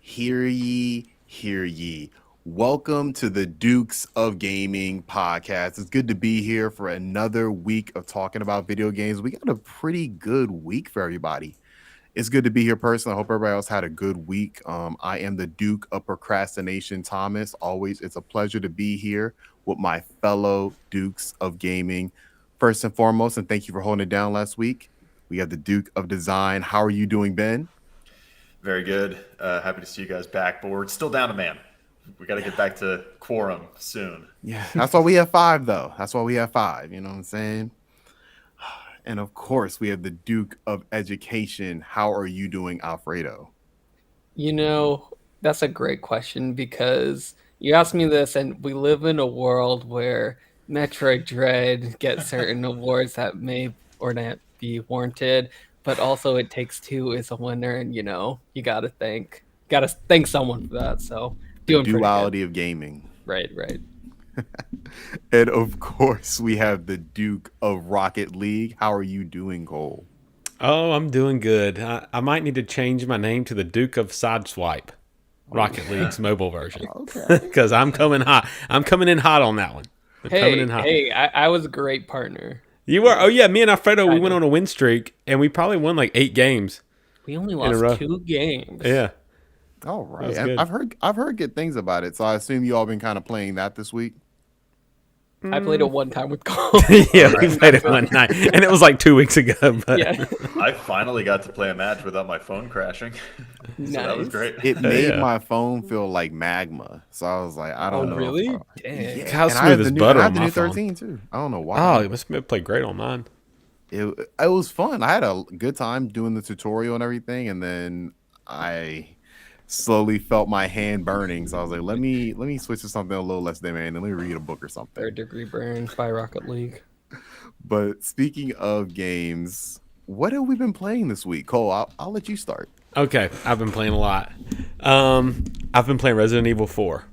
Hear ye, hear ye. Welcome to the Dukes of Gaming podcast. It's good to be here for another week of talking about video games. We got a pretty good week for everybody. It's good to be here personally. I hope everybody else had a good week. I am the Duke of Procrastination, Thomas. Always, it's a pleasure to be here with my fellow Dukes of Gaming. First and foremost, and thank you for holding it down last week. We have the Duke of Design. How are you doing, Ben? Very good. Happy to see you guys back, but we're still down a man. We got to get back to quorum soon. Yeah, that's why we have five, though. That's why we have five. You know what I'm saying? And of course, we have the Duke of Education. How are you doing, Alfredo? That's a great question because you asked me this, and we live in a world where Metroid Dread gets certain awards that may or not be warranted, but also It Takes Two is a winner, and you gotta thank someone for that. So The doing pretty good. duality of gaming. Right. And of course, we have the Duke of Rocket League. How are you doing, Cole? Oh, I'm doing good. I might need to change my name to the Duke of Sideswipe, Rocket League's mobile version. Okay. Because I'm coming hot. I'm coming in hot on that one. I'm coming in hot. I was a great partner. You were? Oh, yeah. Me and Alfredo, we went on a win streak, and we probably won like 8 games. We only a row. lost 2 games. Yeah. All right. That's good. I've heard good things about it, so I assume you all been kind of playing that this week. I played it one time with Gollum. Yeah, we played it one night, and it was like 2 weeks ago. But Yeah. I finally got to play a match without my phone crashing. So that was Nice. great. It made Yeah. my phone feel like magma, so I was like, I don't know. Really? if I- Dang. Yeah. How And I smooth had is the new- butter I had on the my new phone. 13 too. I don't know Oh, why. it must have played great on mine. It was fun. I had a good time doing the tutorial and everything, and then I slowly felt my hand burning. So I was like, let me switch to something a little less demanding. Let me read a book or something. 3rd-degree burn by Rocket League. But speaking of games, what have we been playing this week? Cole, I'll let you start. Okay, I've been playing a lot. I've been playing Resident Evil 4.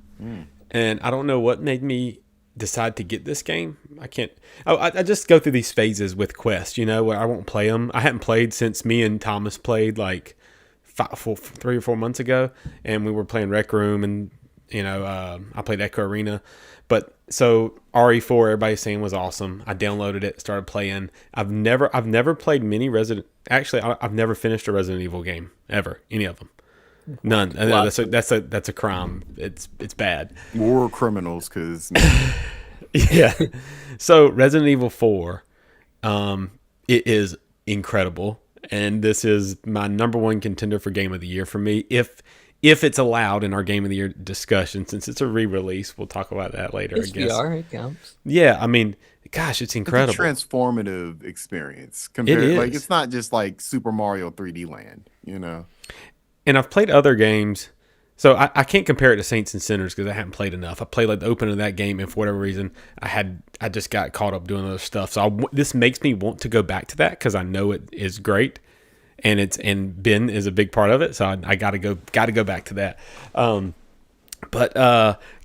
And I don't know what made me decide to get this game. I can't. I just go through these phases with Quest, where I won't play them. I hadn't played since me and Thomas played like 3 or 4 months ago, and we were playing Rec Room, and I played Echo Arena. But so RE4, everybody's saying was awesome. I downloaded it, started playing. I've never played many Resident. Actually, I've never finished a Resident Evil game ever. Any of them. None. I know that's a crime. It's bad. We're criminals because Yeah. So Resident Evil 4, it is incredible, and this is my number one contender for Game of the Year for me. If it's allowed in our Game of the Year discussion, since it's a re-release, we'll talk about that later. It's I guess. VR, it counts. Yeah, I mean, gosh, it's incredible. it's a transformative experience. Compared, It like is. it's not just like Super Mario 3D Land, And I've played other games, so I can't compare it to Saints and Sinners because I haven't played enough. I played like the opening of that game, and for whatever reason, I just got caught up doing other stuff. So this makes me want to go back to that because I know it is great, and Ben is a big part of it. So I gotta go back to that. But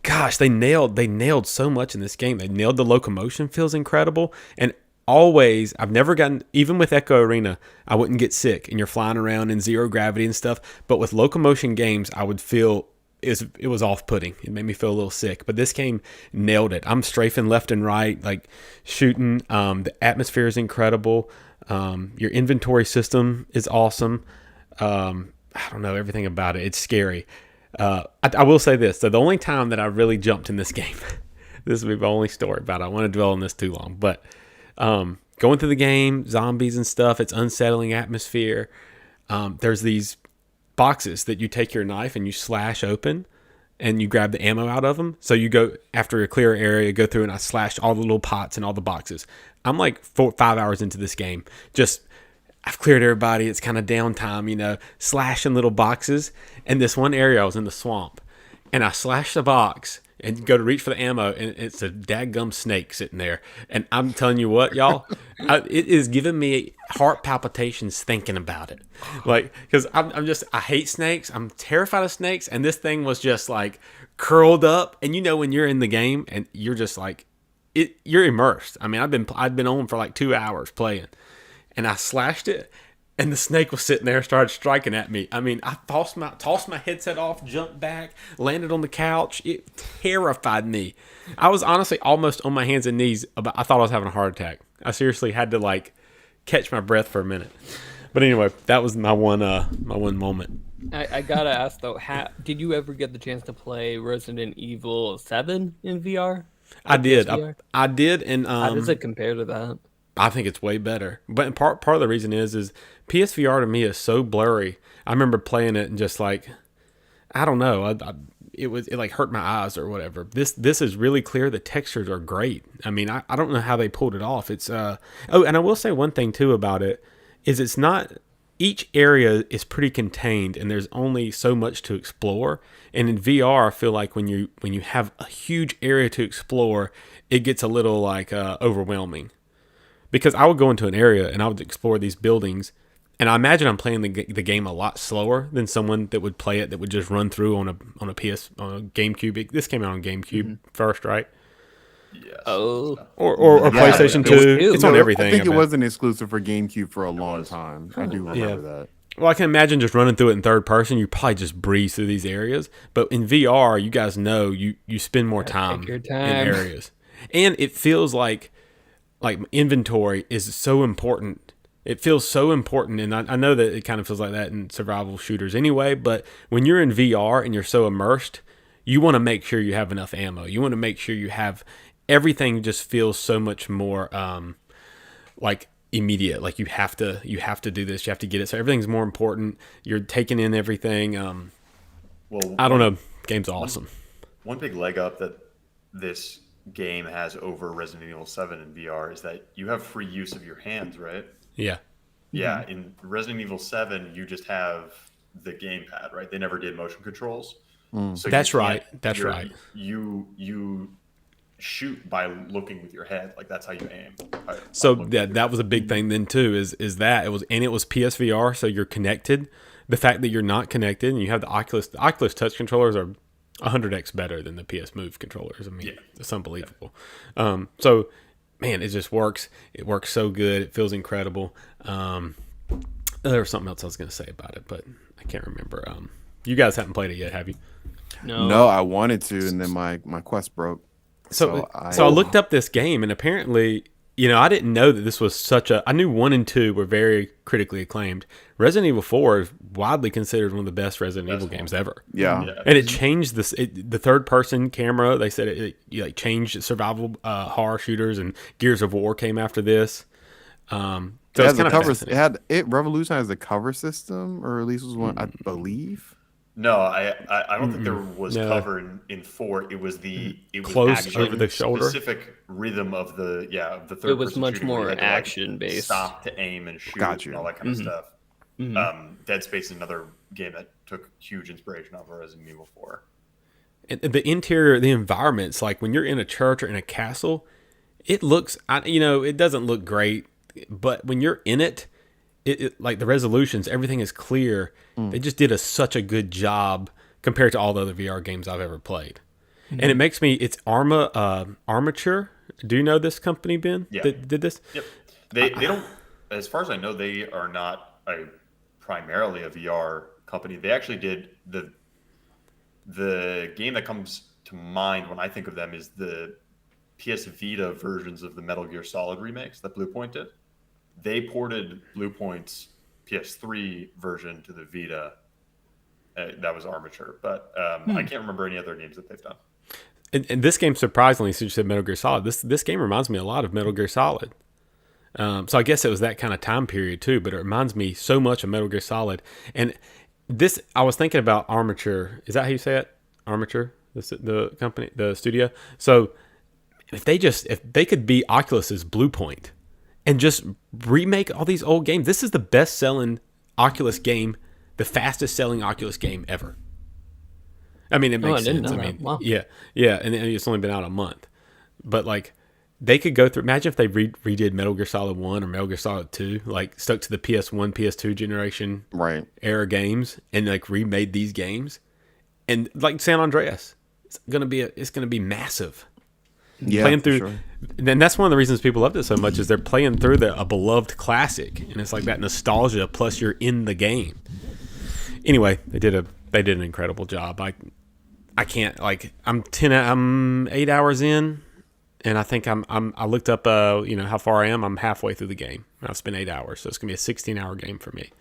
gosh, they nailed so much in this game. They nailed the locomotion, feels incredible, and always, I've never gotten, even with Echo Arena, I wouldn't get sick, and you're flying around in zero gravity and stuff. But with locomotion games, I would feel it was off-putting. It made me feel a little sick. But this game nailed it. I'm strafing left and right, like shooting. The atmosphere is incredible. Your inventory system is awesome. I don't know, everything about it. It's scary. I will say this. So the only time that I really jumped in this game, this will be my only story about it. I don't want to dwell on this too long, but going through the game, zombies and stuff, it's unsettling atmosphere. There's these boxes that you take your knife and you slash open and you grab the ammo out of them. So you go after a clear area, go through, and I slashed all the little pots and all the boxes. I'm like 5 hours into this game. I've cleared everybody. It's kind of downtime, slashing little boxes. And this one area, I was in the swamp, and I slashed the box and go to reach for the ammo, and it's a dadgum snake sitting there. And I'm telling you what, y'all, it is giving me heart palpitations thinking about it. Like, because I hate snakes. I'm terrified of snakes. And this thing was just like curled up. And when you're in the game and you're just like, you're immersed. I mean, I'd been on for like 2 hours playing, and I slashed it. and the snake was sitting there, started striking at me. I mean, I tossed my headset off, jumped back, landed on the couch. It terrified me. I was honestly almost on my hands and knees. I thought I was having a heart attack. I seriously had to like catch my breath for a minute. But anyway, that was my one moment. I gotta ask though, did you ever get the chance to play Resident Evil 7 in VR? I did. PSVR? I did, and How does it compare to that? I think it's way better. But part of the reason is PSVR to me is so blurry. I remember playing it and just like, I don't know, it like hurt my eyes or whatever. This is really clear. The textures are great. I mean, I don't know how they pulled it off. It's oh, and I will say one thing too about it is it's not. Each area is pretty contained, and there's only so much to explore. And in VR, I feel like when you have a huge area to explore, it gets a little like overwhelming. Because I would go into an area and I would explore these buildings, and I imagine I'm playing the game a lot slower than someone that would play it that would just run through on a GameCube. This came out on GameCube first, right? Yes. Oh. Or Yeah, PlayStation it was 2. It's on No, everything. I think it bet. wasn't exclusive for GameCube for a long time. I do remember Yeah. that. Well, I can imagine just running through it in third person. You probably just breeze through these areas. But in VR, you guys know you spend more time take your in time. areas, and it feels like inventory is so important. It feels so important, and I know that it kind of feels like that in survival shooters anyway. But when you're in VR and you're so immersed, you want to make sure you have enough ammo. You want to make sure you have everything. Just feels so much more like immediate. Like you have to do this. You have to get it. So everything's more important. You're taking in everything. Well, I don't know. Game's awesome. One big leg up that this game has over Resident Evil 7 in VR is that you have free use of your hands, right? Yeah. Yeah, in Resident Evil 7, you just have the gamepad, right? They never did motion controls. So That's you right. can't- That's you're- right. You shoot by looking with your head, like that's how you aim. So that was a big thing then too. Is that it was PSVR, so you're connected. The fact that you're not connected and you have the Oculus touch controllers are 100x better than the PS Move controllers. I mean, it's unbelievable. So man, it just works. It works so good. It feels incredible. There was something else I was going to say about it, but I can't remember. You guys haven't played it yet, have you? No, I wanted to, and then my Quest broke. So I looked up this game, and apparently, I didn't know that this was I knew 1 and 2 were very critically acclaimed. Resident Evil 4 is widely considered one of the best Resident Evil games ever. Yeah. And it changed the third person camera. They said it changed survival horror shooters, and Gears of War came after this. So it's kind of fascinating. It revolutionized the cover system, or at least was one I believe. No, I don't think there was cover in 4. It was Close actually over the shoulder. specific rhythm of the third. It was person much shooting where more you had to, action based. Stop to aim and shoot and all that kind of stuff. Dead Space is another game that took huge inspiration off of Resident Evil 4. And the interior, the environments, like when you're in a church or in a castle, it looks, it doesn't look great, but when you're in it, it like the resolutions, everything is clear. They just did such a good job compared to all the other VR games I've ever played. And it makes me, it's Armature. Do you know this company, Ben? Yeah. That did this? Yep. They don't, as far as I know, they are not primarily a VR company. They actually did the game that comes to mind when I think of them is the PS Vita versions of the Metal Gear Solid remakes that Bluepoint did. They ported Bluepoint's PS3 version to the Vita. That was Armature, but I can't remember any other games that they've done. And this game, surprisingly, since you said Metal Gear Solid, this game reminds me a lot of Metal Gear Solid. So I guess it was that kind of time period too, but it reminds me so much of Metal Gear Solid. And this, I was thinking about Armature. Is that how you say it? Armature, the company, the studio. So if they could be Oculus's Bluepoint and just remake all these old games, this is the best-selling Oculus game, the fastest-selling Oculus game ever. I mean, it makes sense. I mean, wow. yeah, and it's only been out a month, but like they could go through. Imagine if they redid Metal Gear Solid 1 or Metal Gear Solid 2, like stuck to the PS1, PS2 generation era games, and like remade these games, and like San Andreas, it's gonna be massive. Yeah, playing for through. sure. And that's one of the reasons people loved it so much is they're playing through a beloved classic, and it's like that nostalgia. Plus, you're in the game. Anyway, they did an incredible job. I can't like I'm 8 hours in, and I think I looked up how far I am. I'm halfway through the game. I've spent 8 hours, so it's gonna be a 16-hour game for me.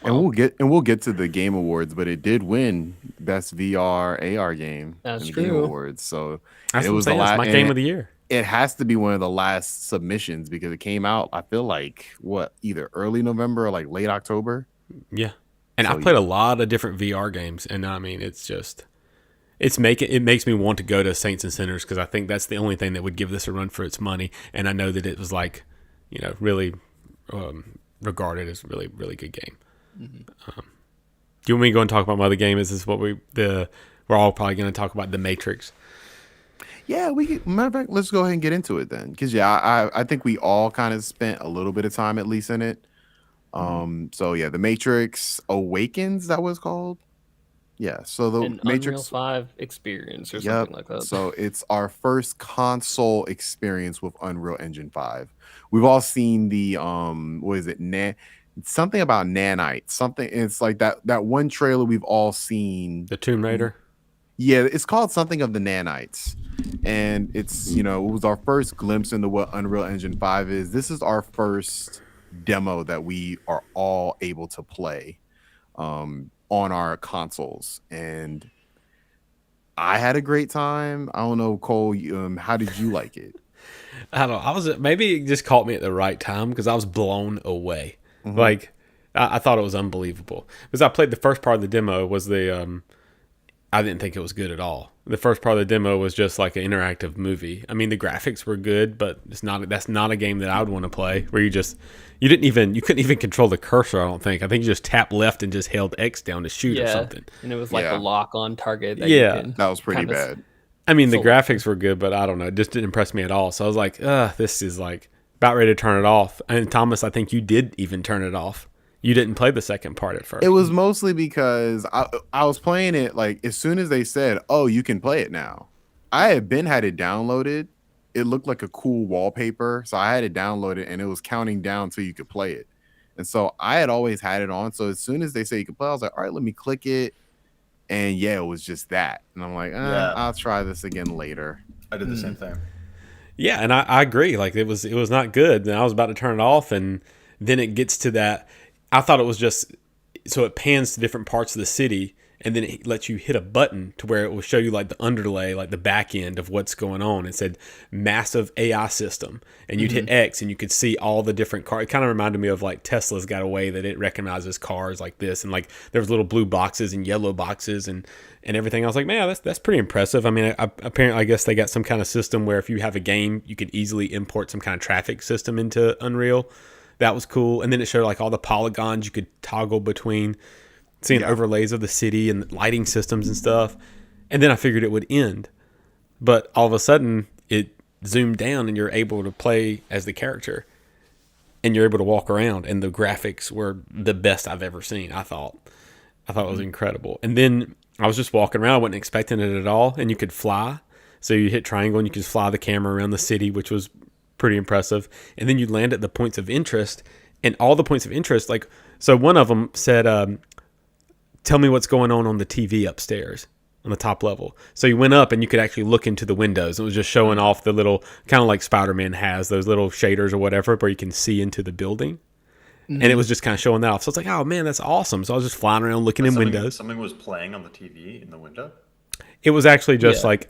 And we'll get to the game awards, but it did win best VR AR game That's in the Game true. Awards. So That's it what I'm was the saying. It's last my game of the year. It has to be one of the last submissions because it came out. I feel like either early November or like late October. Yeah, and So, I played a lot of different VR games, and I mean, it makes me want to go to Saints and Sinners because I think that's the only thing that would give this a run for its money, and I know that it was like, really regarded as a really really good game. Do you want me to go and talk about my other game? Is this what we're all probably going to talk about? The Matrix. Yeah, matter of fact, let's go ahead and get into it then. Because I think we all kind of spent a little bit of time at least in it. So yeah, the Matrix Awakens, that was called. Yeah, so the An Unreal Matrix 5 experience or Yep. something like that. So it's our first console experience with Unreal Engine 5. We've all seen the what is it? Something about nanites. Something it's like that one trailer we've all seen. The Tomb Raider. Yeah, it's called something of the nanites. And it's, it was our first glimpse into what Unreal Engine 5 is. This is our first demo that we are all able to play on our consoles. And I had a great time. I don't know, Cole, how did you like it? I don't know. Maybe it just caught me at the right time because I was blown away. Mm-hmm. Like I thought it was unbelievable because I played the first part of the demo was I didn't think it was good at all. The first part of the demo was just like an interactive movie. I mean, the graphics were good, but that's not a game that I would want to play where you couldn't even control the cursor. I don't think. I think you just tapped left and just held X down to shoot or something. And it was like Yeah. a lock on target. That was pretty bad. I mean, the Full. graphics were good, but I don't know. It just didn't impress me at all. So I was like, this is like about ready to turn it off. And Thomas, I think you did even turn it off. You didn't play the second part at first. It was mostly because I was playing it like as soon as they said, "Oh, you can play it now." I had it downloaded. It looked like a cool wallpaper, so I had it downloaded, and it was counting down so you could play it. And so I had always had it on. So as soon as they say you could play, I was like, "All right, let me click it." And yeah, it was just that. And I'm like, I'll try this again later. I did the same thing. Yeah, and I agree. Like it was not good. And I was about to turn it off, and then it gets to that. I thought it was just so it pans to different parts of the city, and then it lets you hit a button to where it will show you like the underlay, like the back end of what's going on. It said massive AI system, and you'd hit X, and you could see all the different cars. It kind of reminded me of like Tesla's got a way that it recognizes cars like this, and like there was little blue boxes and yellow boxes and everything. I was like, man, that's pretty impressive. I mean, apparently, I guess they got some kind of system where if you have a game, you could easily import some kind of traffic system into Unreal. That was cool. And then it showed like all the polygons you could toggle between, seeing overlays of the city and lighting systems and stuff. And then I figured it would end. But all of a sudden it zoomed down and you're able to play as the character. And you're able to walk around. And the graphics were the best I've ever seen, I thought. I thought it was incredible. And then I was just walking around. I wasn't expecting it at all. And you could fly. So you hit triangle and you could fly the camera around the city, which was pretty impressive. And then you land at the points of interest, and all the points of interest, like, so one of them said, tell me what's going on the TV upstairs on the top level. So you went up and you could actually look into the windows. It was just showing off the little, kind of like Spider-Man has those little shaders or whatever, where you can see into the building. And it was just kind of showing that off. So it's like, oh man, that's awesome. So I was just flying around looking in windows. Something was playing on the TV in the window? It was actually just like,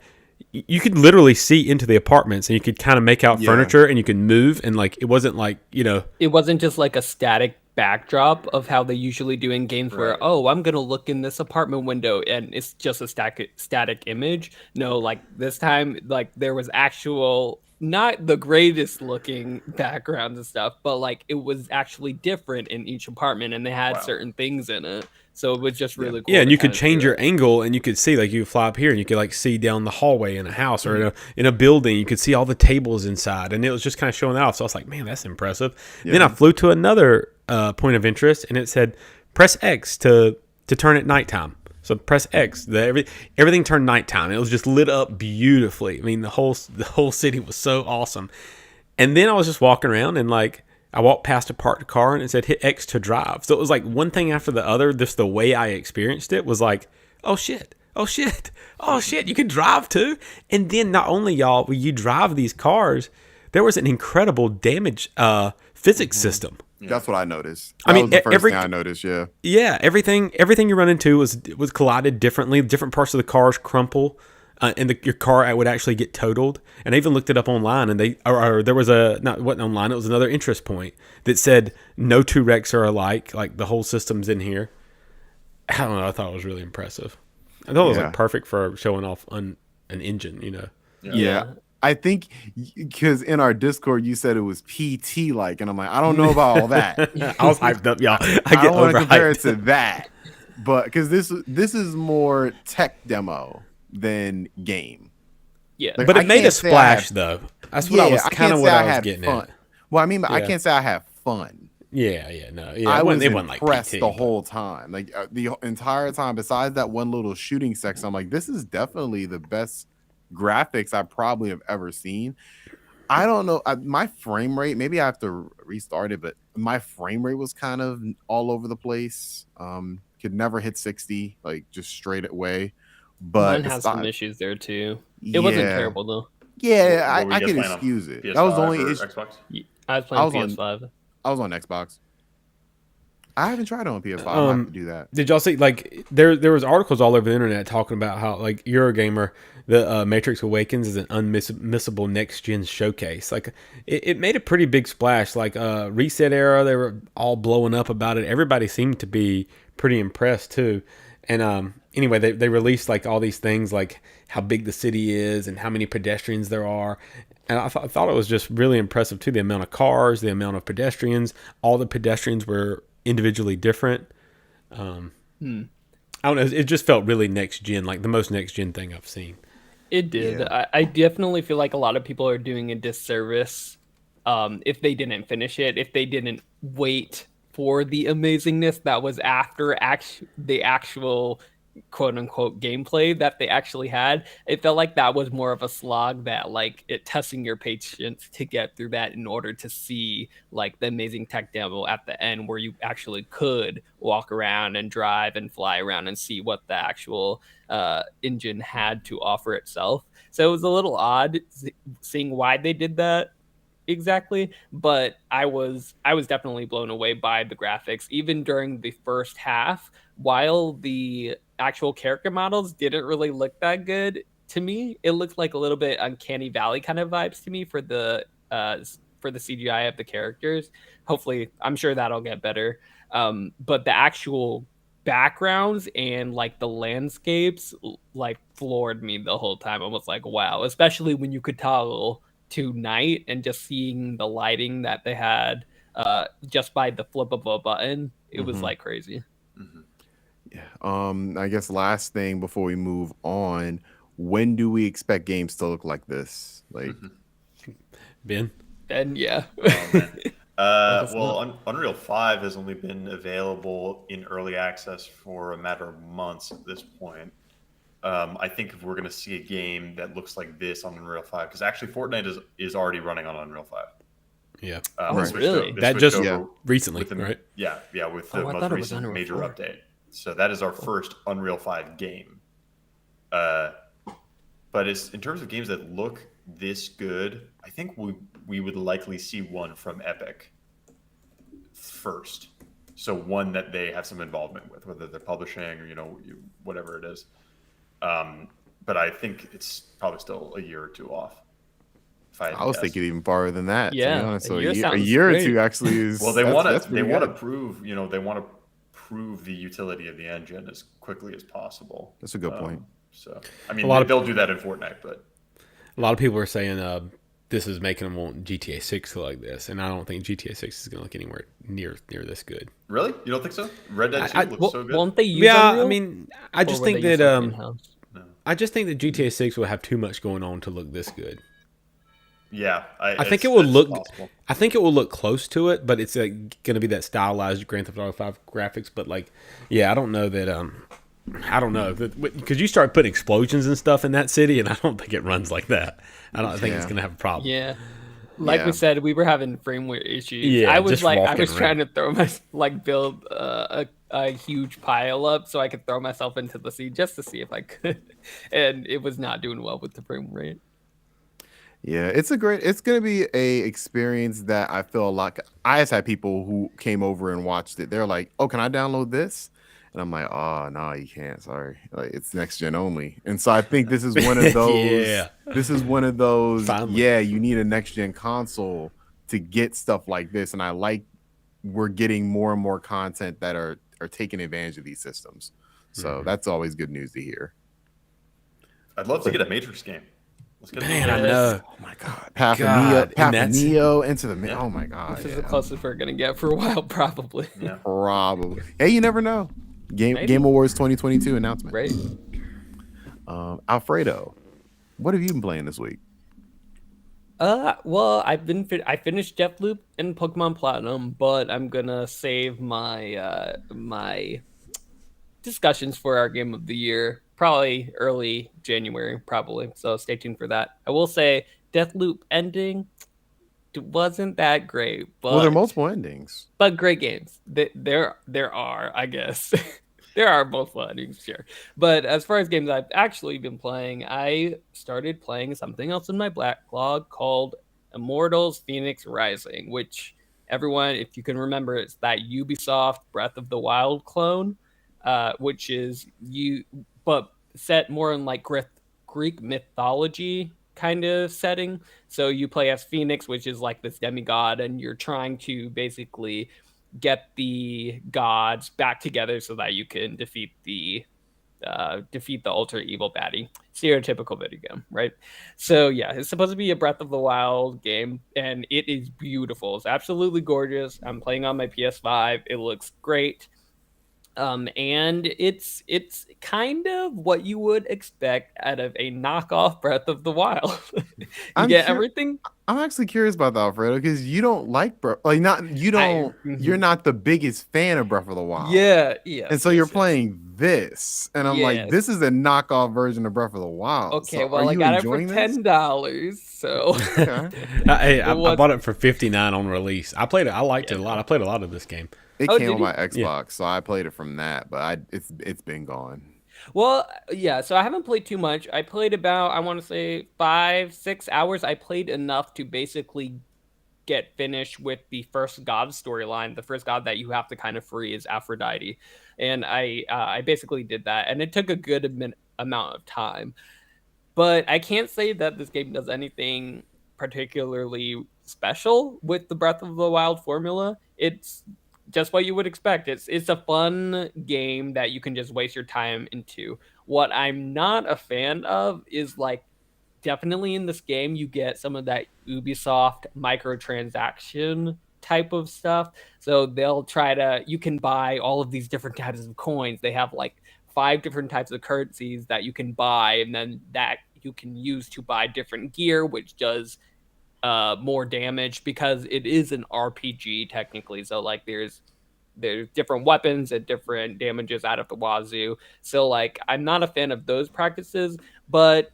you could literally see into the apartments, and you could kind of make out furniture, and you could move, and like it wasn't like, it wasn't just like a static backdrop of how they usually do in games where, oh, I'm gonna look in this apartment window and it's just a static image. No, like this time, like there was actual, not the greatest looking backgrounds and stuff, but like it was actually different in each apartment, and they had certain things in it. So it was just really cool. Yeah, and you could change your angle, and you could see, like, you fly up here, and you could like see down the hallway in a house or in a building. You could see all the tables inside, and it was just kind of showing that off. So I was like, man, that's impressive. Yeah. Then I flew to another point of interest, and it said press X to turn at nighttime. So So press X. Everything turned nighttime. It was just lit up beautifully. I mean, the whole city was so awesome. And then I was just walking around and like I walked past a parked car and it said hit X to drive. So it was like one thing after the other. Just the way I experienced it was like, oh shit, oh shit, oh shit, you can drive too. And then not only y'all, when you drive these cars, there was an incredible damage physics system. Yeah. That's what I noticed. I mean, was the first thing I noticed. Yeah. Yeah, everything you run into was collided differently. Different parts of the cars crumple, and your car would actually get totaled. And I even looked it up online, and there was it wasn't online. It was another interest point that said no two wrecks are alike. Like the whole system's in here. I don't know. I thought it was really impressive. I thought it was like perfect for showing off an engine. You know. Yeah. I think because in our Discord you said it was PT like, and I'm like, I don't know about all that. I was hyped up, y'all. I don't want to compare it to that, but because this is more tech demo than game. Yeah, like, but it made a splash though. That's what I was kind of what I was getting at. Well, I mean, I can't say I had fun. I was impressed like the whole time, like the entire time. Besides that one little shooting section, I'm like, this is definitely the best graphics I probably have ever seen. I don't know, my frame rate, maybe I have to restart it, but my frame rate was kind of all over the place. Could never hit 60, like just straight away. But mine has some issues there too. It wasn't terrible though. Yeah, I can excuse it. PS5 that was the only Xbox? I was playing PS5. I was on Xbox. I haven't tried it on PS5. I have to do that. Did y'all see, like, there was articles all over the internet talking about how, like, Eurogamer, the Matrix Awakens is an unmissable next-gen showcase. Like, it made a pretty big splash. Like, Reset Era, they were all blowing up about it. Everybody seemed to be pretty impressed, too. And anyway, they released, like, all these things, like how big the city is and how many pedestrians there are. And I thought it was just really impressive, too, the amount of cars, the amount of pedestrians. All the pedestrians were individually different. I don't know. It just felt really next gen, like the most next gen thing I've seen. It did. Yeah. I definitely feel like a lot of people are doing a disservice if they didn't finish it, if they didn't wait for the amazingness that was after the actual quote unquote gameplay that they actually had. It felt like that was more of a slog, that like it testing your patience to get through that in order to see like the amazing tech demo at the end where you actually could walk around and drive and fly around and see what the actual engine had to offer itself. So it was a little odd seeing why they did that exactly, but I was definitely blown away by the graphics even during the first half. While the actual character models didn't really look that good to me, it looked like a little bit Uncanny Valley kind of vibes to me for the CGI of the characters. Hopefully, I'm sure that'll get better. But the actual backgrounds and like the landscapes like floored me the whole time. I was like, wow, especially when you could toggle to night and just seeing the lighting that they had just by the flip of a button. It was like crazy. I guess last thing before we move on, when do we expect games to look like this? Like Ben, yeah. Well, Unreal 5 has only been available in early access for a matter of months at this point. I think if we're going to see a game that looks like this on Unreal 5, because actually Fortnite is already running on Unreal 5. Yeah. Really? That just recently, right? Yeah, with the most recent major update. So that is our first Unreal 5 game. But in terms of games that look this good, I think we would likely see one from Epic first. So one that they have some involvement with, whether they're publishing or whatever it is. But I think it's probably still a year or two off. I was thinking even farther than that. Yeah, so a year or two actually is. Well, they want to prove, they want to prove the utility of the engine as quickly as possible. That's a good point. So I mean, they'll do that in Fortnite, but a lot of people are saying this is making them want GTA 6 to look like this, and I don't think GTA 6 is going to look anywhere near this good. Really? You don't think so? Red Dead 2 looks so good. Won't they use Unreal? I mean, I just think that I just think that GTA 6 will have too much going on to look this good. Yeah, I think it will look. Possible. I think it will look close to it, but it's going to be that stylized Grand Theft Auto 5 graphics. But I don't know that. I don't know, because you start putting explosions and stuff in that city, and I don't think it runs like that. I don't think it's Yeah. gonna have a problem. Yeah. Like we Yeah. said, we were having framework issues. Yeah, I was just like, I walking was trying around. to throw build a huge pile up so I could throw myself into the sea just to see if I could, and it was not doing well with the frame rate. Yeah, it's gonna be a experience that I feel like I just had people who came over and watched it. They're like, "Oh, can I download this?" And I'm like, "Oh, no, you can't. Sorry, like it's next gen only." And so I think this is one of those. Yeah. This is one of those. Finally. Yeah, you need a next gen console to get stuff like this, and I like we're getting more and more content that are taking advantage of these systems. So that's always good news to hear. I'd love to get a Matrix game. Let's get Man, I Yes. know. Oh my god, Path of God, Neo, and Path of that's- Neo into the. Yeah. Oh my god, This is yeah. the closest we're gonna get for a while, probably. Yeah. Probably. Hey, you never know. Maybe. Game Awards 2022 announcement. Right. Alfredo, what have you been playing this week? Well, I finished Deathloop and Pokemon Platinum, but I'm gonna save my my discussions for our game of the year, probably early January, probably. So stay tuned for that. I will say Deathloop ending wasn't that great, but Well, there are multiple endings. but great games. There are, I guess. There are multiple endings, sure. But as far as games I've actually been playing, I started playing something else in my backlog called Immortals Phoenix Rising, which everyone, if you can remember, it's that Ubisoft Breath of the Wild clone, which is but set more in like Greek mythology kind of setting. So you play as Phoenix, which is like this demigod, and you're trying to basically get the gods back together so that you can defeat the ultra evil baddie. Stereotypical video game, right? So yeah, it's supposed to be a Breath of the Wild game, and it is beautiful. It's absolutely gorgeous. I'm playing on my PS5. It looks great. And it's kind of what you would expect out of a knockoff Breath of the Wild. You I'm get cur- everything. I'm actually curious about that, Alfredo, because you don't like you're not the biggest fan of Breath of the Wild. Yeah, yeah. And so you're playing this, and I'm like, Yes. this is a knockoff version of Breath of the Wild. Okay, So well, are I you got it for enjoying this? $10, so Okay. Hey, I was- bought it for $59 on release. I played it. I liked it a lot. I played a lot of this game. It Oh, came did on you? my Xbox, so I played it from that, but it's been gone. Well, yeah, so I haven't played too much. I played about, I want to say 5-6 hours. I played enough to basically get finished with the first god storyline. The first god that you have to kind of free is Aphrodite, and I basically did that, and it took a good amount of time. But I can't say that this game does anything particularly special with the Breath of the Wild formula. It's just what you would expect. It's a fun game that you can just waste your time into. What I'm not a fan of is like definitely in this game you get some of that Ubisoft microtransaction type of stuff. So they'll try to you can buy all of these different types of coins. They have like 5 different types of currencies that you can buy, and then that you can use to buy different gear, which does more damage because it is an RPG technically. So like there's different weapons and different damages out of the wazoo. So like I'm not a fan of those practices, but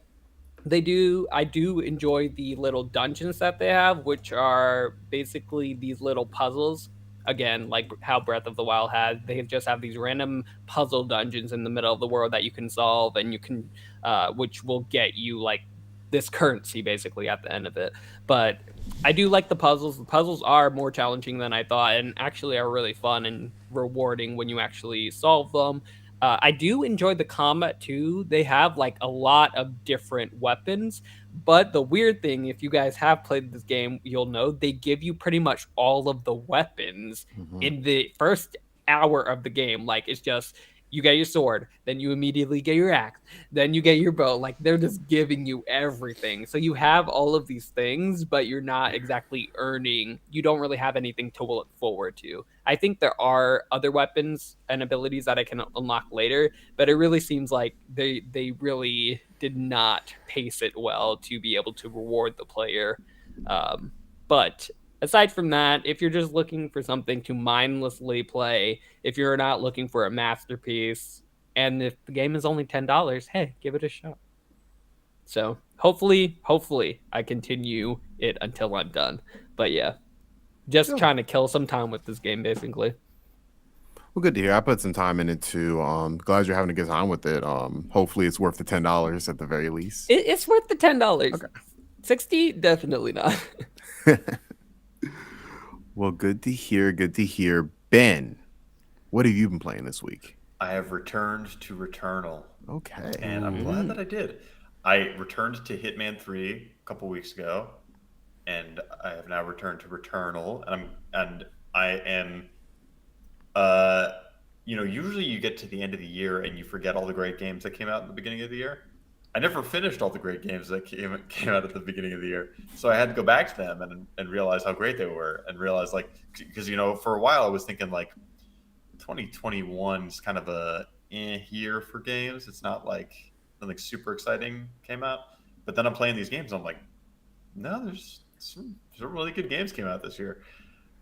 I do enjoy the little dungeons that they have, which are basically these little puzzles. Again, like how Breath of the Wild has, they just have these random puzzle dungeons in the middle of the world that you can solve, and you can which will get you like this currency basically at the end of it. But I do like the puzzles. The puzzles are more challenging than I thought, and actually are really fun and rewarding when you actually solve them. I do enjoy the combat too. They have like a lot of different weapons, but the weird thing, if you guys have played this game, you'll know they give you pretty much all of the weapons in the first hour of the game. Like it's just you get your sword, then you immediately get your axe, then you get your bow. Like they're just giving you everything. So you have all of these things, but you're not exactly earning. You don't really have anything to look forward to. I think there are other weapons and abilities that I can unlock later, but it really seems like they really did not pace it well to be able to reward the player. But aside from that, if you're just looking for something to mindlessly play, if you're not looking for a masterpiece And if the game is only $10, hey, give it a shot. So hopefully I continue it until I'm done. But yeah, just Sure. trying to kill some time with this game, basically. Well, good to hear. I put some time in it too. Glad you're having a good time with it. Hopefully it's worth the $10 at the very least. It's worth the $10. Okay. 60, definitely not. Well, good to hear. Good to hear. Ben, what have you been playing this week? I have returned to Returnal, Okay. and I'm glad that I did. I returned to Hitman 3 a couple weeks ago, and I have now returned to Returnal, and I am usually you get to the end of the year and you forget all the great games that came out in the beginning of the year. I never finished all the great games that came out at the beginning of the year, so I had to go back to them and realize how great they were, and realize because for a while I was thinking 2021 is kind of a year for games. It's not like nothing super exciting came out, but then I'm playing these games. I'm like, no, there's some really good games came out this year.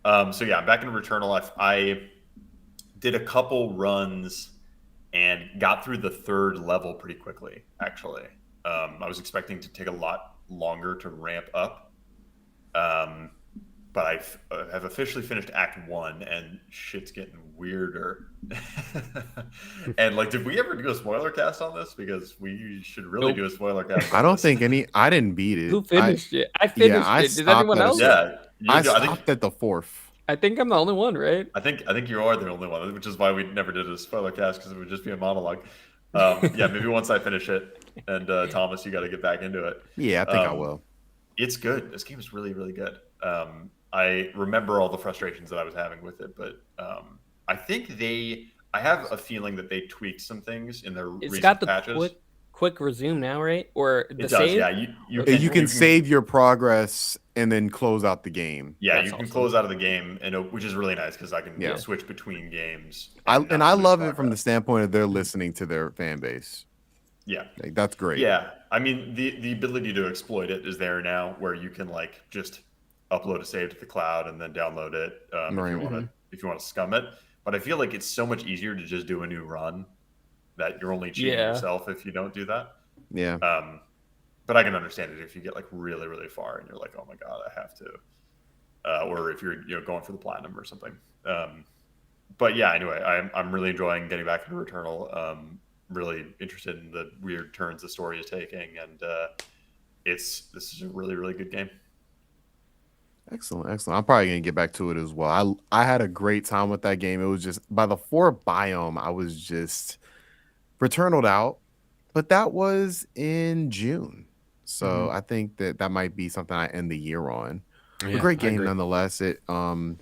So yeah, I'm back in Returnal. I did a couple runs and got through the third level pretty quickly, actually. I was expecting to take a lot longer to ramp up. But I have officially finished Act 1, and shit's getting weirder. And did we ever do a spoiler cast on this? Because we should really do a spoiler cast. I don't think I didn't beat it. Who finished it? I finished it. Did anyone else? Yeah, I stopped at the 4th. I think I'm the only one, right? I think you are the only one, which is why we never did a spoiler cast, because it would just be a monologue. Yeah, maybe once I finish it, and Thomas, you got to get back into it. Yeah, I think I will. It's good. This game is really, really good. I remember all the frustrations that I was having with it, but I think I have a feeling that they tweaked some things in their It's recent got the patches. quick resume now, right? Or the It does, save? yeah. You can save your progress and then close out the game. Yeah, That's you can awesome. close out of the game, which is really nice because I can Yeah. switch between games. I not lose love it from the progress. standpoint of they're listening to their fan base. Yeah. That's great. Yeah, I mean the ability to exploit it is there now, where you can just upload a save to the cloud and then download it Right. if you want to scum it. But I feel like it's so much easier to just do a new run that you're only cheating Yeah. yourself if you don't do that. Yeah. But I can understand it if you get really, really far and you're like, oh my god, I have to, or if you're going for the platinum or something. But yeah, anyway, I'm really enjoying getting back into Returnal. Really interested in the weird turns the story is taking, and this is a really, really good game. Excellent. I'm probably gonna get back to it as well. I had a great time with that game. It was just by the 4th biome, I was just Returnaled out, but that was in June. So I think that might be something I end the year on. A Yeah, great I game agree. nonetheless. It won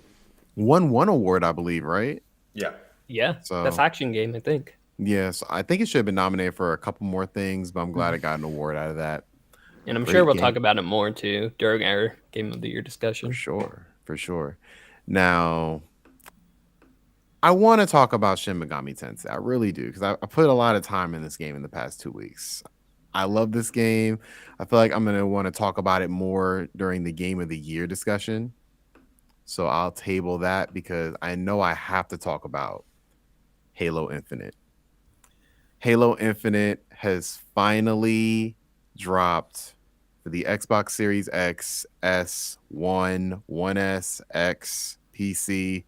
one award, I believe, right? Yeah, Yeah, So- best action game, I think. Yes, I think it should have been nominated for a couple more things, but I'm glad it got an award out of that. And I'm Great sure we'll game. talk about it more too during our Game of the Year discussion. For sure. Now, I want to talk about Shin Megami Tensei. I really do, because I put a lot of time in this game in the past 2 weeks. I love this game. I feel like I'm going to want to talk about it more during the Game of the Year discussion. So I'll table that because I know I have to talk about Halo Infinite. Halo Infinite has finally dropped for the Xbox Series X, S, One, 1S, X, PC.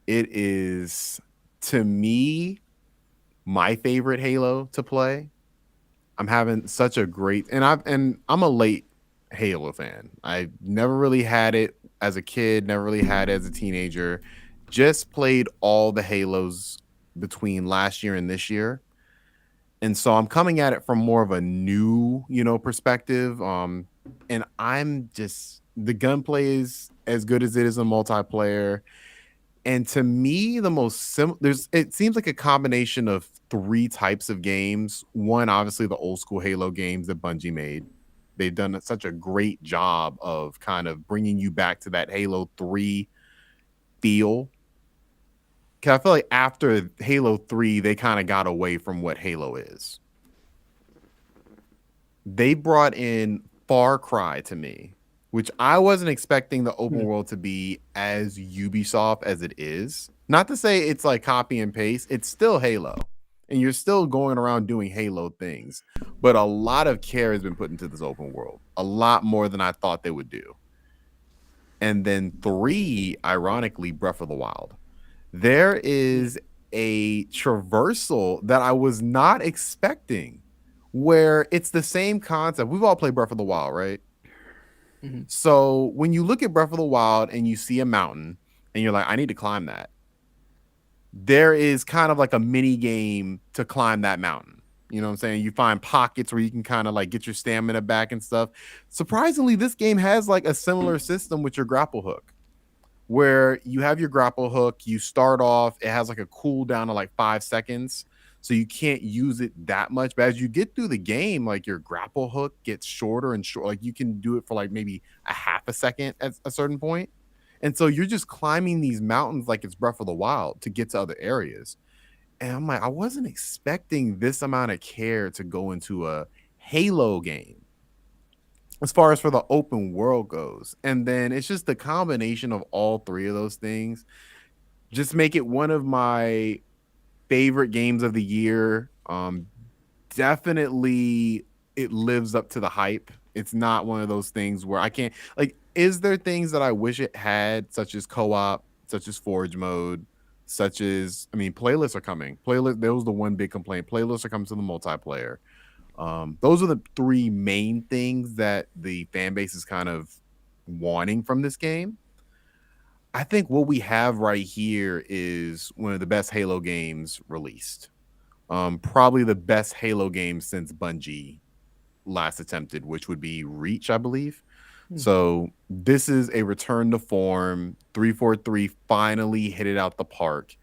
It is, to me, my favorite Halo to play. I'm having such a great, and I'm a late Halo fan. I never really had it as a kid, never really had it as a teenager. Just played all the Halos between last year and this year. And so I'm coming at it from more of a new, perspective. And I'm just, the gunplay is as good as it is in multiplayer. And to me, the most it seems like a combination of 3 types of games. One, obviously the old school Halo games that Bungie made. They've done such a great job of kind of bringing you back to that Halo 3 feel. 'Cause I feel like after Halo 3, they kind of got away from what Halo is. They brought in Far Cry to me, which I wasn't expecting the open world to be as Ubisoft as it is. Not to say it's like copy and paste. It's still Halo. and you're still going around doing Halo things. But a lot of care has been put into this open world, a lot more than I thought they would do. And then 3, ironically, Breath of the Wild. There is a traversal that I was not expecting, where it's the same concept. We've all played Breath of the Wild, right? Mhm. So when you look at Breath of the Wild and you see a mountain and you're like, I need to climb that, there is kind of like a mini game to climb that mountain. You know what I'm saying? You find pockets where you can kind of like get your stamina back and stuff. Surprisingly, this game has like a similar system with your grapple hook, where you have your grapple hook, you start off, it has like a cooldown of like 5 seconds. So you can't use it that much. But as you get through the game, like your grapple hook gets shorter and short. Like you can do it for like maybe a half a second at a certain point. And so you're just climbing these mountains like it's Breath of the Wild to get to other areas. And I'm like, I wasn't expecting this amount of care to go into a Halo game as far as for the open world goes. And then it's just the combination of all 3 of those things just make it one of my favorite games of the year. Definitely it lives up to the hype. It's not one of those things where I can't, like, is there things that I wish it had, such as co-op, such as forge mode, such as, I mean, playlists are coming. There was the one big complaint. Playlists are coming to the multiplayer. Those are the 3 main things that the fan base is kind of wanting from this game. I think what we have right here is one of the best Halo games released. Probably the best Halo game since Bungie last attempted, which would be Reach, I believe. So this is a return to form. 343 finally hit it out the park.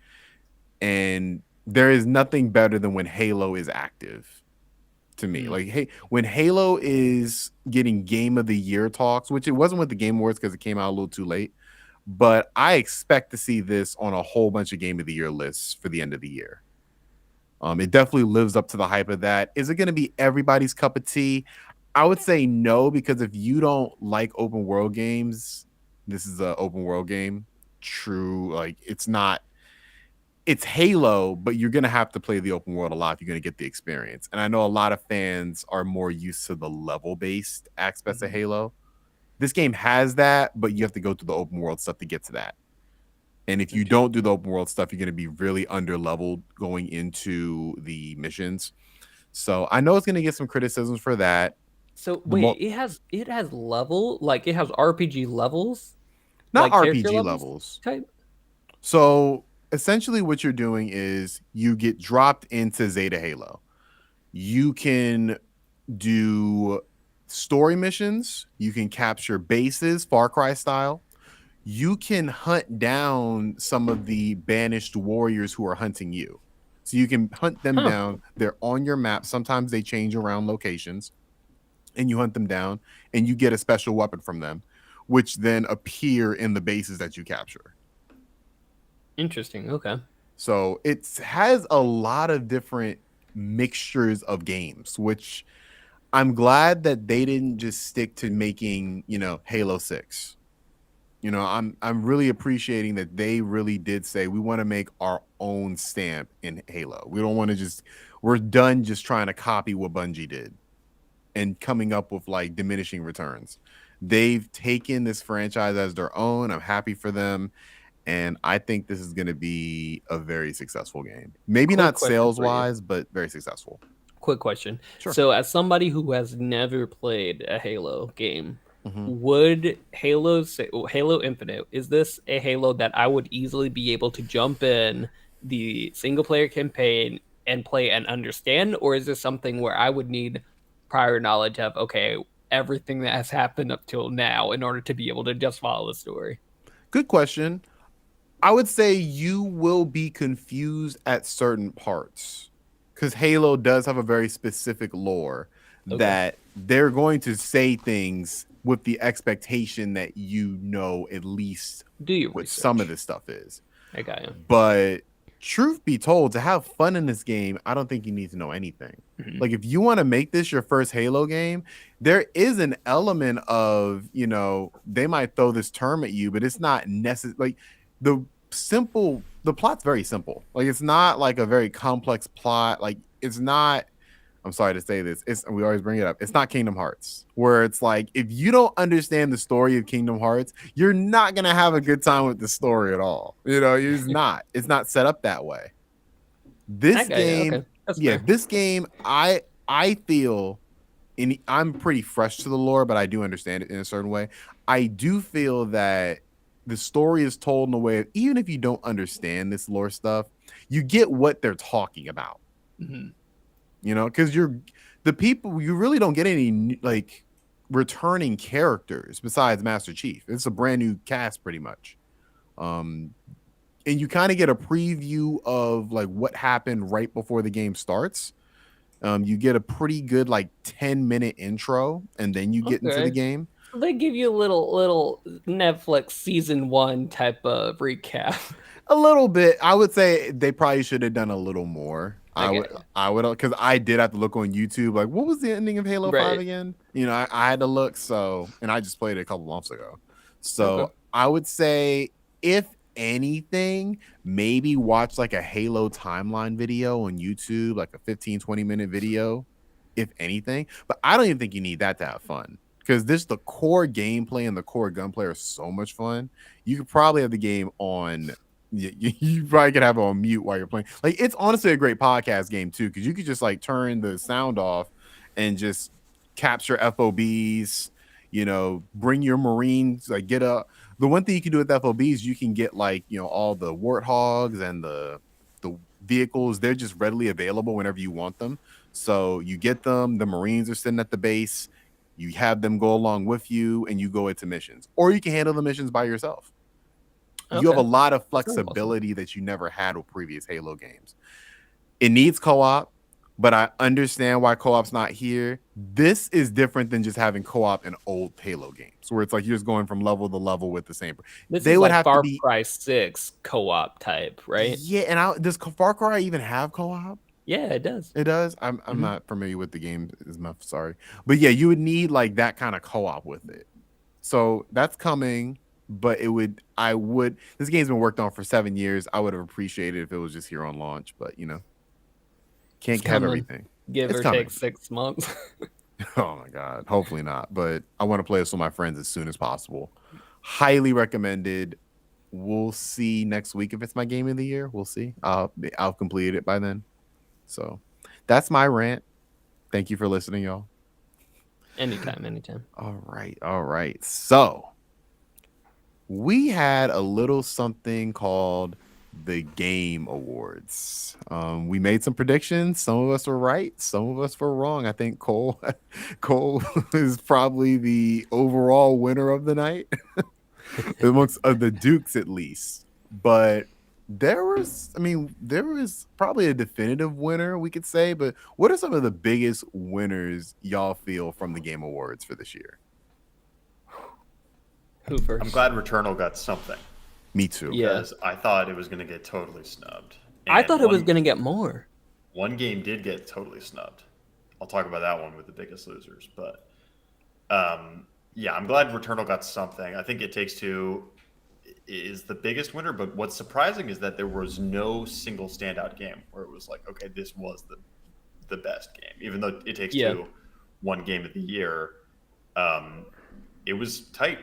And there is nothing better than when Halo is active to me. Like, hey, when Halo is getting Game of the Year talks, which it wasn't with the Game Awards because it came out a little too late, but I expect to see this on a whole bunch of Game of the Year lists for the end of the year. It definitely lives up to the hype of that. Is it going to be everybody's cup of tea? I would say no, because if you don't like open world games, this is an open world game. True, like it's not. It's Halo, but you're going to have to play the open world a lot if you're going to get the experience. And I know a lot of fans are more used to the level-based aspects of Halo. This game has that, but you have to go through the open world stuff to get to that. And if you don't do the open world stuff, you're going to be really under-leveled going into the missions. So I know it's going to get some criticisms for that. So wait, it has level, like it has RPG levels, Not like character RPG levels. type. So essentially what you're doing is you get dropped into Zeta Halo. You can do story missions. You can capture bases, Far Cry style. You can hunt down some of the banished warriors who are hunting you. So you can hunt them down. They're on your map. Sometimes they change around locations. And you hunt them down. And you get a special weapon from them, which then appear in the bases that you capture. Interesting. Okay. So it has a lot of different mixtures of games, which I'm glad that they didn't just stick to making, Halo 6. I'm really appreciating that they really did say we want to make our own stamp in Halo. We don't want to we're done just trying to copy what Bungie did and coming up with like diminishing returns. They've taken this franchise as their own. I'm happy for them. And I think this is going to be a very successful game. Maybe not sales-wise, but very successful. Quick question. Sure. So as somebody who has never played a Halo game, would Halo Infinite, is this a Halo that I would easily be able to jump in the single-player campaign and play and understand? Or is this something where I would need prior knowledge of, okay, everything that has happened up till now in order to be able to just follow the story? Good question. I would say you will be confused at certain parts because Halo does have a very specific lore that they're going to say things with the expectation that at least what some of this stuff is. I got you. But truth be told, to have fun in this game, I don't think you need to know anything. Like if you want to make this your first Halo game, there is an element of, they might throw this term at you, but it's not necessary. Like the the plot's very simple. Like it's not like a very complex plot. Like it's not. I'm sorry to say this. We always bring it up. It's not Kingdom Hearts, where it's like if you don't understand the story of Kingdom Hearts, you're not gonna have a good time with the story at all. You know, it's not. It's not set up that way. This game, Okay. That's yeah, fair. this game, I feel, and I'm pretty fresh to the lore, but I do understand it in a certain way. I do feel that the story is told in a way, even if you don't understand this lore stuff, you get what they're talking about. Mm-hmm. You know, because the people, you really don't get any like returning characters besides Master Chief. It's a brand new cast pretty much. And you kind of get a preview of like what happened right before the game starts. You get a pretty good like 10-minute intro, and then you get into the game. They give you a little Netflix season 1 type of recap. A little bit. I would say they probably should have done a little more. Okay. I would, because I did have to look on YouTube. Like, what was the ending of Halo 5 again? You know, I had to look. So, and I just played it a couple months ago. So I would say, if anything, maybe watch like a Halo timeline video on YouTube, like a 15-20 minute video, if anything. But I don't even think you need that to have fun, because the core gameplay and the core gunplay are so much fun. You could probably have the game on. You probably could have it on mute while you're playing. Like, it's honestly a great podcast game too, because you could just like turn the sound off and just capture FOBs. You know, bring your Marines. Like, get a. The one thing you can do with FOBs, you can get like, you know, all the warthogs and the vehicles. They're just readily available whenever you want them. So you get them. The Marines are sitting at the base. You have them go along with you, and you go into missions, or you can handle the missions by yourself. You have a lot of flexibility that you never had with previous Halo games. It needs co-op, but I understand why co-op's not here. This is different than just having co-op in old Halo games, where it's like you're just going from level to level with the same. This they is would like have Far to be Cry 6 co-op type, right? Yeah, and does Far Cry even have co-op? Yeah, it does. It does. I'm not familiar with the game as much. Sorry, but yeah, you would need like that kind of co-op with it. So that's coming. But this game's been worked on for 7 years. I would have appreciated if it was just here on launch, but you know, can't have everything. Give or take 6 months. Oh my God. Hopefully not. But I want to play this with my friends as soon as possible. Highly recommended. We'll see next week if it's my game of the year. We'll see. I'll complete it by then. So that's my rant. Thank you for listening, y'all. Anytime. All right. So we had a little something called the Game Awards. We made some predictions. Some of us were right. Some of us were wrong. I think Cole is probably the overall winner of the night, amongst the Dukes at least. But there was probably a definitive winner, we could say. But what are some of the biggest winners y'all feel from the Game Awards for this year? Who first? I'm glad Returnal got something. Me too. Because I thought it was going to get totally snubbed. And I thought it was going to get more. One game did get totally snubbed. I'll talk about that one with the biggest losers. But yeah, I'm glad Returnal got something. I think It Takes Two is the biggest winner. But what's surprising is that there was no single standout game where it was like, okay, this was the best game. Even though It Takes Two won Game of the Year, it was tight.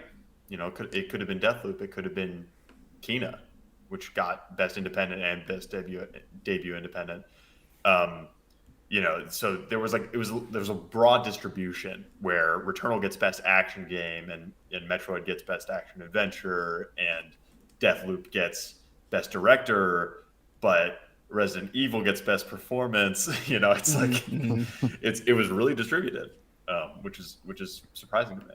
You know, it could have been Deathloop. It could have been Kena, which got Best Independent and Best Debut Independent. You know, so there was a broad distribution where Returnal gets Best Action Game, and Metroid gets Best Action Adventure, and Deathloop gets Best Director, but Resident Evil gets Best Performance. You know, it's like it was really distributed, which is surprising to me.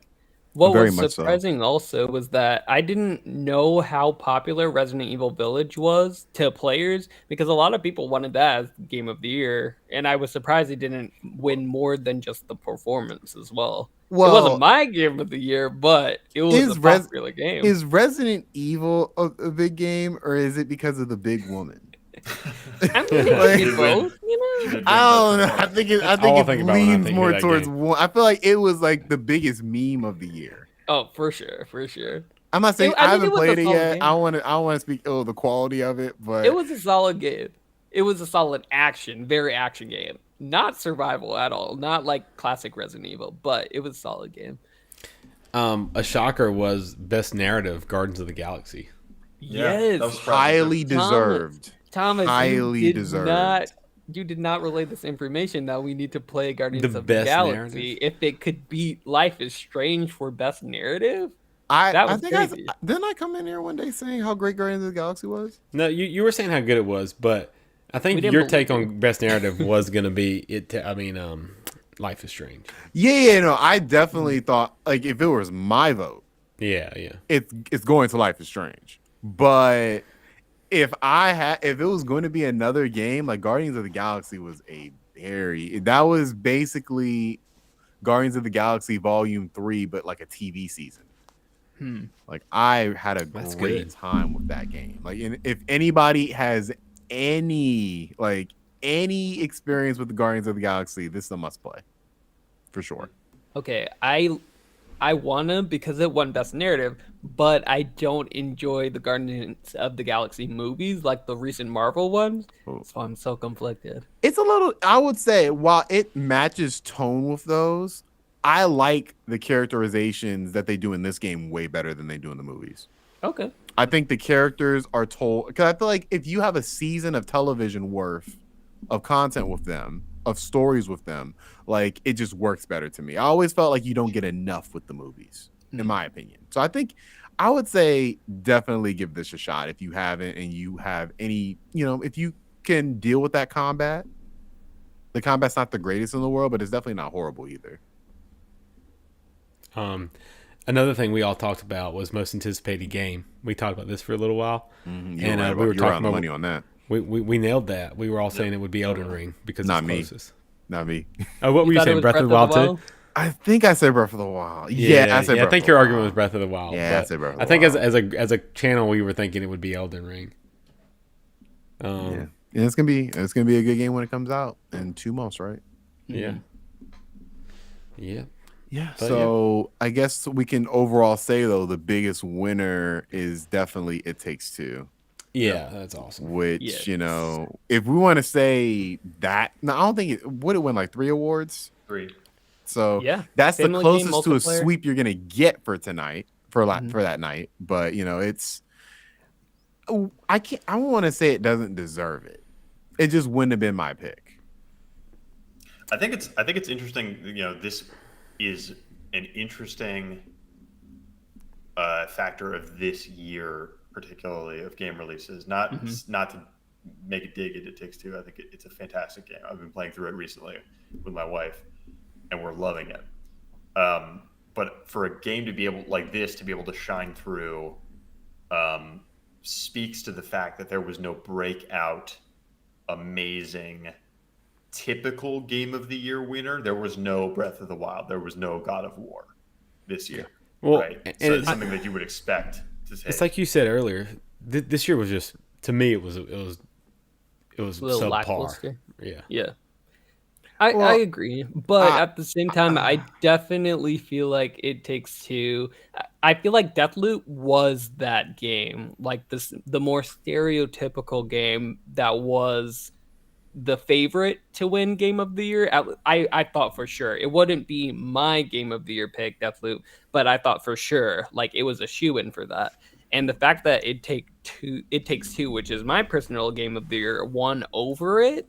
What was surprising also was that I didn't know how popular Resident Evil Village was to players, because a lot of people wanted that as Game of the Year, and I was surprised it didn't win more than just the performance as well. Well, it wasn't my Game of the Year, but it was a popular game. Is Resident Evil a big game, or is it because of the big woman? I mean, it could be both, you know. I don't know. I think it leans more towards one. I feel like it was like the biggest meme of the year. Oh, for sure. I'm not saying I I think it haven't was a played it solid yet. game. I want to speak the quality of it, It but was a solid game. It was a solid action, very action game. Not survival at all. Not like classic Resident Evil, but it was a solid game. A shocker was best narrative, Guardians of the Galaxy. Yeah, Yes, that was surprising. highly deserved. Thomas, Highly deserved. You did not relay this information that we need to play Guardians The of the best Galaxy narrative? if it could beat Life is Strange for best narrative. I That I was think crazy. didn't I come in here one day saying how great Guardians of the Galaxy was? No, you were saying how good it was, but I We think didn't your take believe on best narrative was going to be Life is Strange. Yeah, no, I definitely thought like if it was my vote, Yeah, yeah. it's going to Life is Strange. But if it was going to be another game, like Guardians of the Galaxy was that was basically Guardians of the Galaxy Volume 3, but like a TV season. Like I had a That's great good. time with that game. Like if anybody has any experience with the Guardians of the Galaxy, this is a must play. For sure. Okay, I wanna because it won best narrative, but I don't enjoy the Guardians of the Galaxy movies like the recent Marvel ones. Oh. So I'm so conflicted. It's a little, I would say, while it matches tone with those, I like the characterizations that they do in this game way better than they do in the movies. Okay. I think the characters are told, because I feel like if you have a season of television worth of content with them, of stories with them, like it just works better to me. I always felt like you don't get enough with the movies, in my opinion. So I think I would say definitely give this a shot if you haven't and you have any, if you can deal with that combat. The combat's not the greatest in the world, but it's definitely not horrible either. Another thing we all talked about was most anticipated game. We talked about this for a little while, You and were we were you were talking on the about money on that. we nailed that. We were all saying it would be Elden Ring because Not it's me. closest. Not me. Oh, what were you thought it saying? was Breath of the Wild too? I think I said Breath of the Wild. Yeah, I said Breath I think of your the argument was Wild. Breath of the Wild. Yeah, I but said Breath of I the think Wild. as a channel, we were thinking it would be Elden Ring. Yeah. And it's gonna be a good game when it comes out in 2 months, right? Yeah. Yeah. Yeah. But So I guess we can overall say though the biggest winner is definitely It Takes Two, Yeah, that's awesome. which Yes. if we want to say that, no, I don't think it would have won like 3 awards. 3. So Yeah. that's the Family game, closest to a multiplayer. sweep you're gonna get for tonight for that night. But it's I want to say it doesn't deserve it. It just wouldn't have been my pick. I think it's interesting. This is an interesting factor of this year, particularly of game releases. Not to make it dig It Takes Two. I think it's a fantastic game. I've been playing through it recently with my wife, and we're loving it. But for a game to be able to shine through, speaks to the fact that there was no breakout, amazing, typical game of the year winner. There was no Breath of the Wild. There was no God of War this year. Well, right? and So it's something that you would expect to say. It's like you said earlier. This year was just, to me, it was A little subpar. lackluster. Yeah. Yeah. I agree, but at the same time, I definitely feel like It Takes Two. I feel like Deathloop was that game, like the more stereotypical game that was the favorite to win Game of the Year. I thought for sure it wouldn't be my Game of the Year pick, Deathloop, but I thought for sure like it was a shoo-in for that. And the fact that It Takes Two, which is my personal Game of the Year, won over it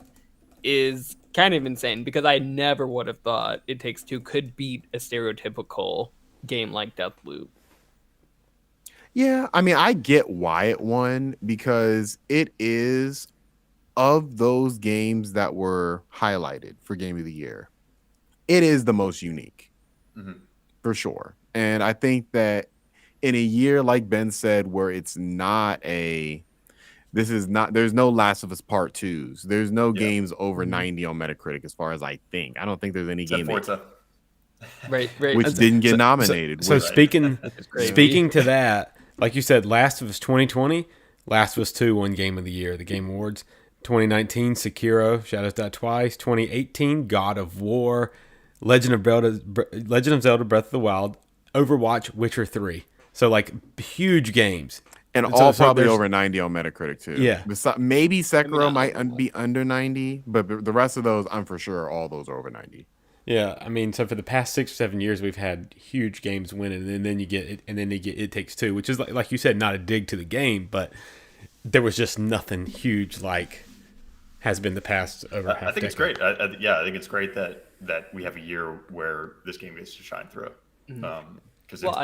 is kind of insane because I never would have thought It Takes Two could beat a stereotypical game like Deathloop. Yeah, I mean, I get why it won because it is of those games that were highlighted for Game of the Year. It is the most unique, for sure. And I think that in a year, like Ben said, where it's not there's no Last of Us Part 2s. There's no games over 90 on Metacritic as far as I think. I don't think there's any game Right. which didn't get nominated. So which- speaking crazy. to that, like you said, Last of Us 2020, Last of Us 2 won Game of the Year, the Game Awards. 2019, Sekiro, Shadows Die Twice. 2018, God of War. Legend of Zelda, Breath of the Wild. Overwatch, Witcher 3. So like huge games. And And all so probably there's- over 90 on Metacritic too. Yeah. Maybe Sekiro not might over be under 90, but the rest of those, I'm for sure all those are over 90. Yeah, I mean, so for the past 6 or 7 years, we've had huge games winning, and then you get it, and then you get It Takes Two, which is like you said, not a dig to the game, but there was just nothing huge like has been the past over half. I think it's great. I think it's great that we have a year where this game gets to shine through. Because Well,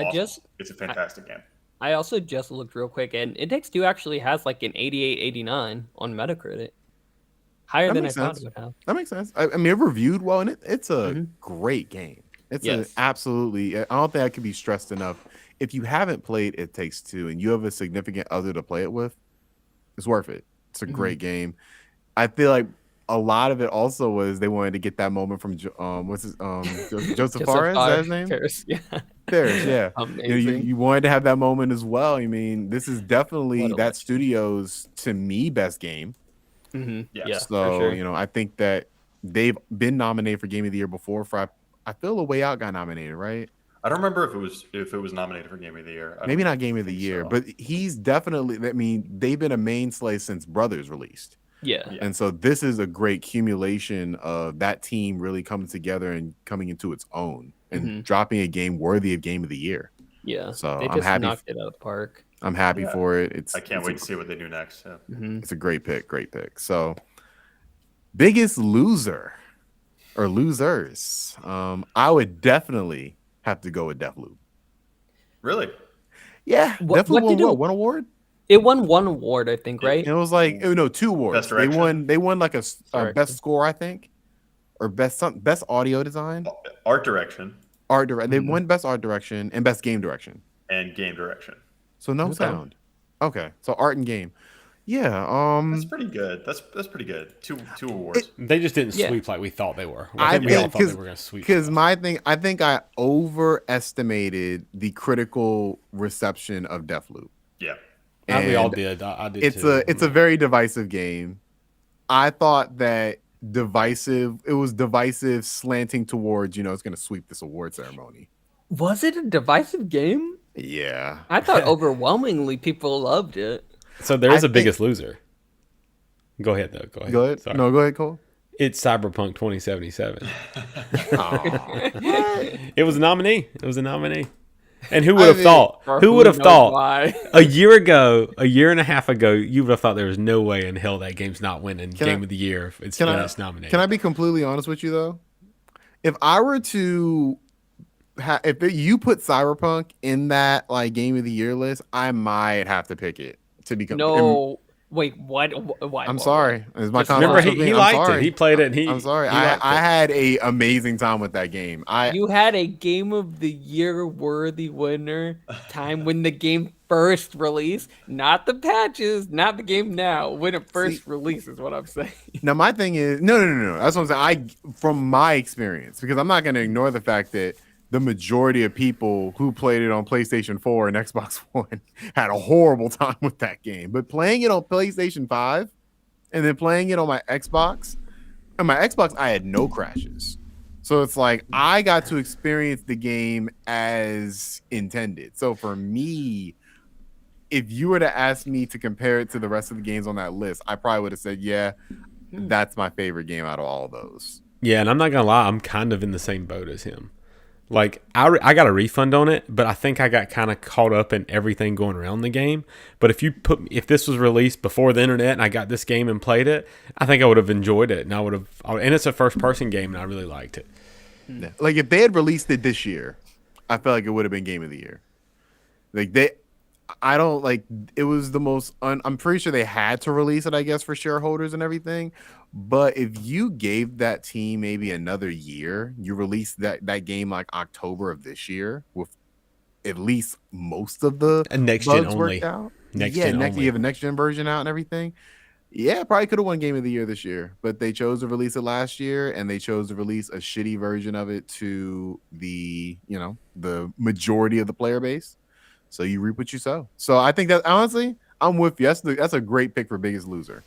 it's a fantastic game. I also just looked real quick, and It Takes Two actually has like an 88, 89 on Metacritic. Higher That than I makes thought sense. it would have. That makes sense. I mean, it reviewed well, and it's a great game. It's Yes. absolutely. I don't think I can be stressed enough. If you haven't played It Takes Two and you have a significant other to play it with, it's worth it. It's a great game. I feel like a lot of it also was they wanted to get that moment from Joseph Fares, is that his name? Paris, yeah. Fares, yeah. Amazing. You wanted to have that moment as well. I mean, this is definitely What a that legend. studio's, to me, best game. Yeah, So, for sure. I think that they've been nominated for Game of the Year before. I feel A Way Out got nominated, right? I don't remember if it was nominated for Game of the Year. Maybe not Game of the think Year, so. but he's definitely. I mean, they've been a mainstay since Brothers released, Yeah. and so this is a great accumulation of that team really coming together and coming into its own and dropping a game worthy of Game of the Year. Yeah. So They I'm just happy. knocked it out of the park. I'm happy Yeah. for it. I can't wait to see what they do next. Yeah. It's a great pick. So, biggest loser or losers? I would definitely have to go with Deathloop. Really? Yeah, What Deathloop won did it- one award? It won one award, I think, right? It was like no, 2 awards. Best direction? They won like a Direction. best score, I think, or best audio design, Art direction art direct. They won best art direction and best game direction. and game direction. So no Okay. sound. Okay, so art and game. Yeah. That's pretty good. That's pretty good. Two awards. They just didn't Yeah. sweep like we thought they were. I think we all thought they were going to sweep. Because my thing, I think I overestimated the critical reception of Deathloop. Yeah. We all And did. I did It's too. a very divisive game. I thought that it was divisive, slanting towards it's going to sweep this award ceremony. Was it a divisive game? Yeah. I thought overwhelmingly people loved it. So there is I a biggest loser. Go ahead, though. Go ahead. Go ahead. Sorry. No, go ahead, Cole. It's Cyberpunk 2077. Aw. It was a nominee. And who would I have mean, thought? Or Who would have knows thought? why. A year and a half ago, you would have thought there was no way in hell that game's not winning Game of the Year if it's nominated. Can I be completely honest with you though? If I were to you put Cyberpunk in that like Game of the Year list, I might have to pick it to become. No. Wait, what? Why? I'm sorry. It's my Remember, controversial he thing. I'm liked sorry. it. He played it. And I'm sorry. he I liked it. had a amazing time with that game. You had a Game of the Year worthy winner time when the game first released, not the patches, not the game now. When it first released is what I'm saying. Now my thing is no. That's what I'm saying. From my experience, because I'm not going to ignore the fact that the majority of people who played it on PlayStation 4 and Xbox One had a horrible time with that game. But playing it on PlayStation 5 and then playing it on my Xbox, I had no crashes. So it's like I got to experience the game as intended. So for me, if you were to ask me to compare it to the rest of the games on that list, I probably would have said, yeah, that's my favorite game out of all of those. Yeah, and I'm not gonna lie, I'm kind of in the same boat as him. Like I got a refund on it, but I think I got kind of caught up in everything going around the game. But if this was released before the internet and I got this game and played it, I think I would have enjoyed it, and and it's a first person game, and I really liked it. Yeah. Like if they had released it this year, I felt like it would have been Game of the Year. I don't like it was the most. I'm pretty sure they had to release it, I guess, for shareholders and everything. But if you gave that team maybe another year, you released that game like October of this year with at least most of the And next gen bugs only. worked out. Next yeah, gen only. you have a next gen version out and everything. Yeah, probably could have won Game of the Year this year, but they chose to release it last year, and they chose to release a shitty version of it to the majority of the player base. So you reap what you sow. So I think that honestly, I'm with you. That's a great pick for biggest loser.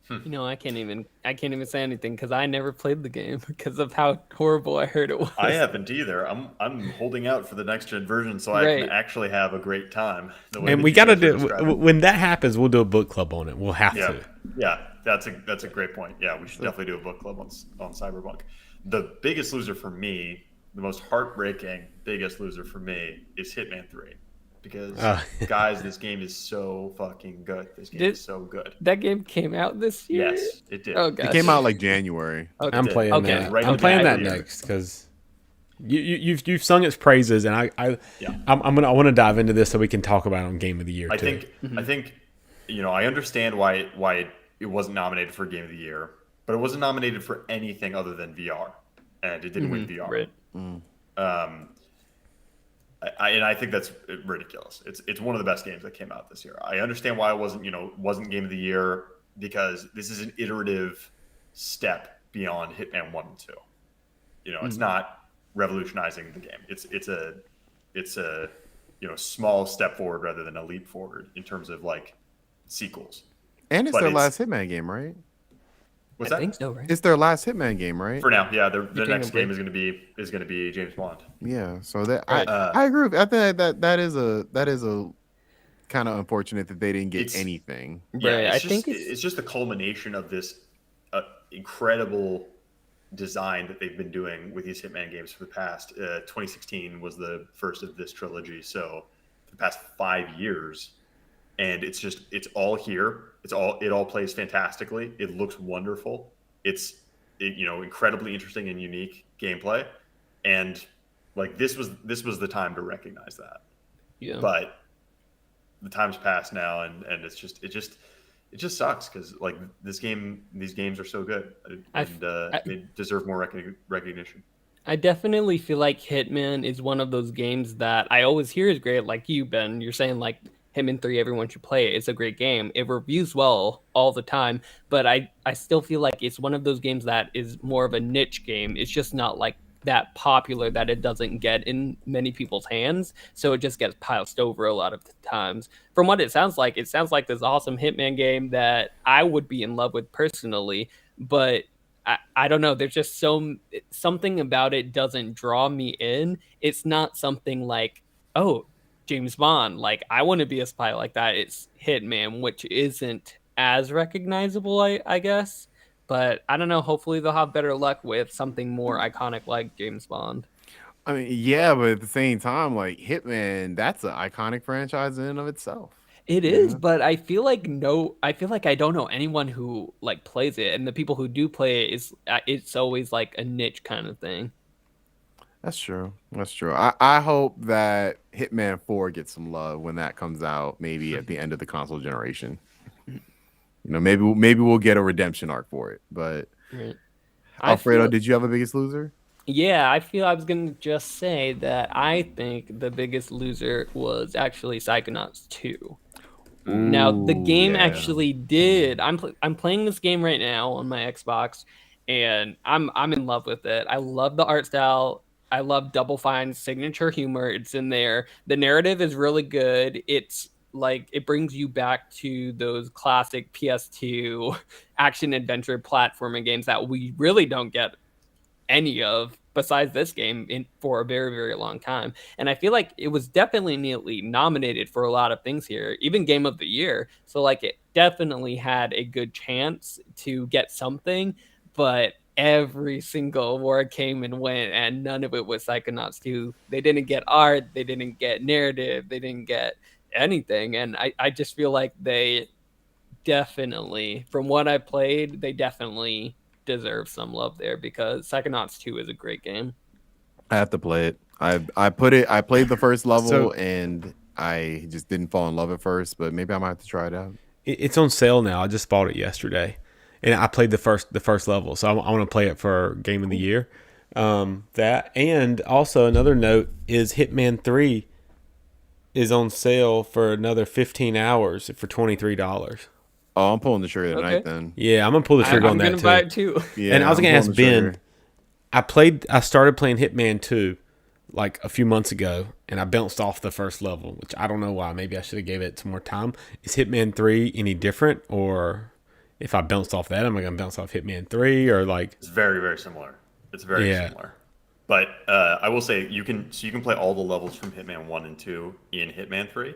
I can't even say anything because I never played the game because of how horrible I heard it was. I haven't either. I'm holding out for the next gen version so I can Right. actually have a great time. The way And that we you got to guys are do describing. when that happens. We'll do a book club on it. We'll have Yeah, to. yeah, that's a great point. Yeah, we should definitely do a book club on Cyberpunk. The biggest loser for me, the most heartbreaking biggest loser for me is Hitman 3. Because guys, this game is so fucking good. This game is so good. That game came out this year? Yes, it did. Oh It gosh. came out like January. Okay. I'm playing Okay. that. Right I'm at the playing end that of the year. next because you've sung its praises, and I Yeah. I want to dive into this so we can talk about it on Game of the Year I too. think I understand why it wasn't nominated for Game of the Year, but it wasn't nominated for anything other than VR, and it didn't win VR. Right. And I think that's ridiculous. It's one of the best games that came out this year. I understand why it wasn't Game of the Year because this is an iterative step beyond Hitman 1 and 2. It's not revolutionizing the game. It's a small step forward rather than a leap forward in terms of like sequels. And it's But their it's- last Hitman game, right? What's I that? think so, right? It's their last Hitman game, right? For now, yeah. The taking next a break? game is going to be James Bond. Yeah. So that Right. I agree with. I think that is a kind of unfortunate that they didn't get It's- anything. Yeah, Right, it's I just, think it's just the culmination of this incredible design that they've been doing with these Hitman games for the past. 2016 was the first of this trilogy, so for the past 5 years, and it's all here. It all plays fantastically. It looks wonderful. It's incredibly interesting and unique gameplay, and like this was the time to recognize that. Yeah. But the time's passed now, and it just sucks because like these games are so good, and they deserve more recognition. I definitely feel like Hitman is one of those games that I always hear is great. Like you, Ben, you're saying like Hitman 3, everyone should play it. It's a great game. It reviews well all the time, but I still feel like it's one of those games that is more of a niche game. It's just not like that popular that it doesn't get in many people's hands, so it just gets passed over a lot of the times. From what it sounds like this awesome Hitman game that I would be in love with personally, but I don't know. There's just something about it doesn't draw me in. It's not something like, oh, James Bond, like I want to be a spy like that. It's Hitman, which isn't as recognizable, I guess. But I don't know. Hopefully they'll have better luck with something more iconic like James Bond. I mean, yeah, but at the same time, like Hitman, that's an iconic franchise in and of itself. It is, but I feel like I don't know anyone who like plays it, and the people who do play it it's always like a niche kind of thing. That's true. That's true. I hope that Hitman 4 gets some love when that comes out, maybe at the end of the console generation. Maybe we'll get a redemption arc for it. But Right. Alfredo, did you have a biggest loser? Yeah, I feel I was gonna just say that I think the biggest loser was actually Psychonauts 2. Now the Ooh, game yeah. actually did. I'm playing this game right now on my Xbox, and I'm in love with it. I love the art style. I love Double Fine's signature humor. It's in there. The narrative is really good. It's like it brings you back to those classic PS2 action adventure platforming games that we really don't get any of besides this game for a very, very long time. And I feel like it was definitely nominated for a lot of things here, even Game of the Year. So like it definitely had a good chance to get something, but every single award came and went, and none of it was Psychonauts 2. They didn't get art, they didn't get narrative, they didn't get anything. And I just feel like they definitely, from what I played, they definitely deserve some love there because Psychonauts 2 is a great game. I have to play it. I played the first level So- and I just didn't fall in love at first, but maybe I might have to try it out. It's on sale now. I just bought it yesterday, and I played the first level. So I want to play it for Game of the Year. That, and also another note is Hitman 3 is on sale for another 15 hours for $23. Oh, I'm pulling the trigger tonight Okay. then. Yeah, I'm gonna pull the trigger I'm on that gonna too. buy it too. Yeah, And I was I'm gonna ask pulling the Ben. trigger. I started playing Hitman 2 like a few months ago, and I bounced off the first level, which I don't know why. Maybe I should have gave it some more time. Is Hitman 3 any different, or if I bounced off that, am I going to bounce off Hitman 3 or like? It's very, very similar. It's very similar. But I will say you can play all the levels from Hitman 1 and 2 in Hitman 3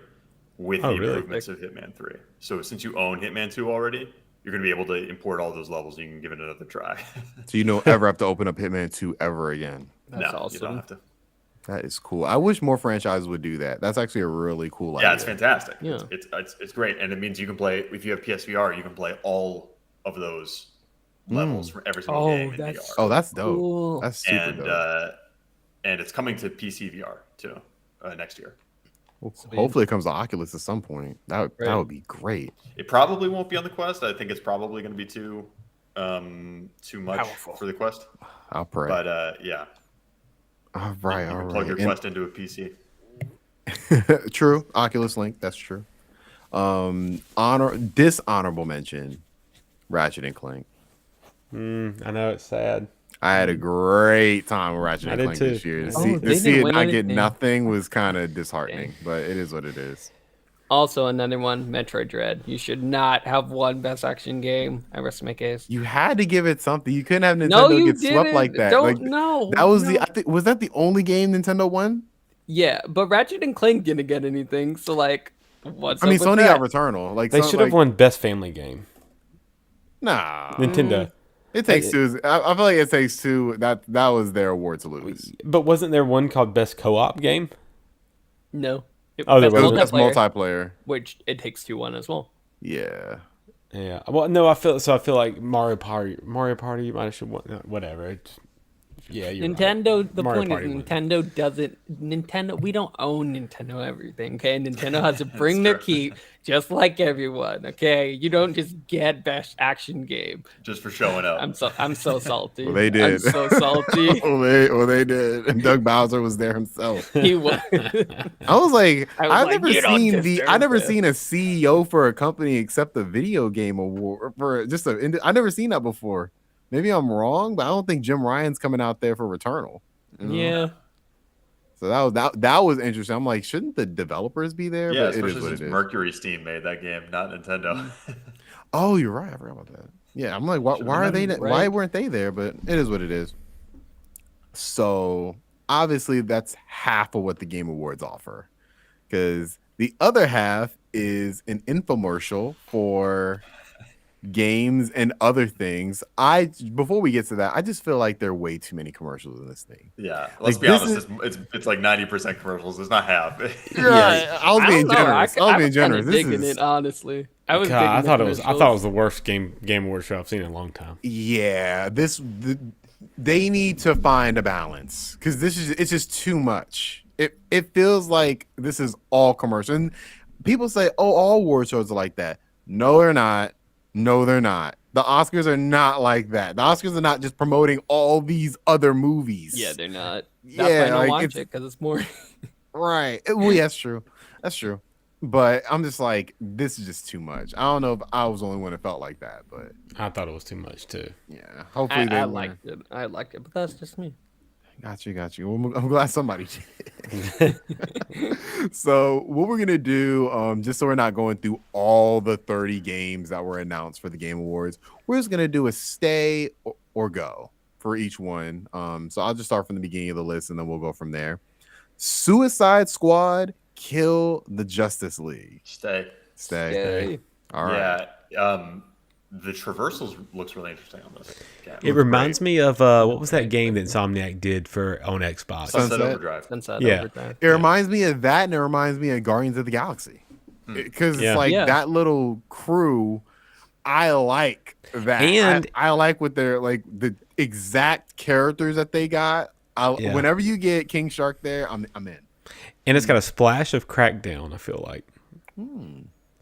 with the improvements of Hitman 3. So since you own Hitman 2 already, you're going to be able to import all those levels and you can give it another try. So you don't ever have to open up Hitman 2 ever again. That's no, awesome. you don't have to. That is cool. I wish more franchises would do that. That's actually a really cool idea. Yeah, it's fantastic. Yeah. It's great. And it means you can play, if you have PSVR, you can play all of those levels from every single game in VR. Oh, that's dope. Cool. That's super dope. And it's coming to PC VR too next year. Well, hopefully it comes to Oculus at some point. That would be great. It probably won't be on the Quest. I think it's probably going to be too much Powerful for the Quest. I'll pray. But yeah. All right, you all can plug right. your Quest into a PC. True. Oculus Link. That's true. Dishonorable mention. Ratchet and Clank. I know it's sad. I had a great time with Ratchet I and did Clank too. this year. To Oh, see, they to see didn't it win not get anything. nothing was kind of disheartening, but it is what it is. Also, another one, Metroid Dread. You should not have one best action game. I rest my case. You had to give it something. You couldn't have Nintendo No, you get swept didn't. like that. Don't Like, no. that was no. I think was that the only game Nintendo won? Yeah, but Ratchet and Clank didn't get anything. So like, what's I mean, up with Sony that? got Returnal. Like They should have won Best Family Game. Nah, Nintendo. It Takes Two. I feel like It Takes Two. That was their award to lose. But wasn't there one called Best Co-op Game? No. Oh, there Best wasn't. That's multiplayer. Which It Takes Two won as well. Yeah. Yeah. Well, no, I feel like Mario Party might have should won. Whatever. Yeah, you're Nintendo. right. The Mario point Party is, won. Nintendo doesn't. Nintendo. We don't own Nintendo everything. Okay, Nintendo has to bring the true. keep, just like everyone. Okay, you don't just get best action game. Just for showing up. I'm so salty. Well, they did. I'm so salty. They did. And Doug Bowser was there himself. He was. I was like, I was I've like, never "You don't deserve seen a CEO for a company accept the video game award for just I've never seen that before. Maybe I'm wrong, but I don't think Jim Ryan's coming out there for Returnal. You know? Yeah. So that was interesting. I'm like, shouldn't the developers be there? Yeah, But it is especially what since it is. Mercury's team made that game, not Nintendo. Oh, you're right. I forgot about that. Yeah, I'm like, why are they? remembered, Why right? weren't they there? But it is what it is. So obviously, that's half of what the Game Awards offer, because the other half is an infomercial for games and other things. Before we get to that, I just feel like there are way too many commercials in this thing. Yeah, let's Like, be this honest. It's like 90% commercials. It's not half. Yeah, I was being generous. I was being generous. This digging is it, honestly. I was. God, I digging thought the it was. I commercials. thought it was the worst game award show I've seen in a long time. yeah. They need to find a balance, because it's just too much. It feels like this is all commercial, and people say, "Oh, all award shows are like that." No, they're not. No, they're not. The Oscars are not like that. The Oscars are not just promoting all these other movies. Yeah, they're not. That's Yeah, why I don't like, watch it's- it, because it's more. Right. Well, yeah, that's true. That's true. But I'm just like, this is just too much. I don't know if I was the only one that felt like that, but I thought it was too much too. yeah. Hopefully I learn. liked it. I liked it, but that's just me. Got you. Well, I'm glad somebody did. So what we're gonna do, just so we're not going through all the 30 games that were announced for the Game Awards, we're just gonna do a stay or go for each one. So I'll just start from the beginning of the list, and then we'll go from there. Suicide Squad, Kill the Justice League. Stay. Yay. All right. Yeah. The traversals looks really interesting on this. Yeah, It reminds me of what was that game that Insomniac did on Xbox? Sunset Sunset? Overdrive. Sunset Yeah. Overdrive. It reminds me of that, and it reminds me of Guardians of the Galaxy, because Yeah. it's like Yeah. that little crew. I like that, And- I like what they're like, the exact characters that they got. Yeah. Whenever you get King Shark there, I'm in. And it's got a splash of Crackdown. I feel like,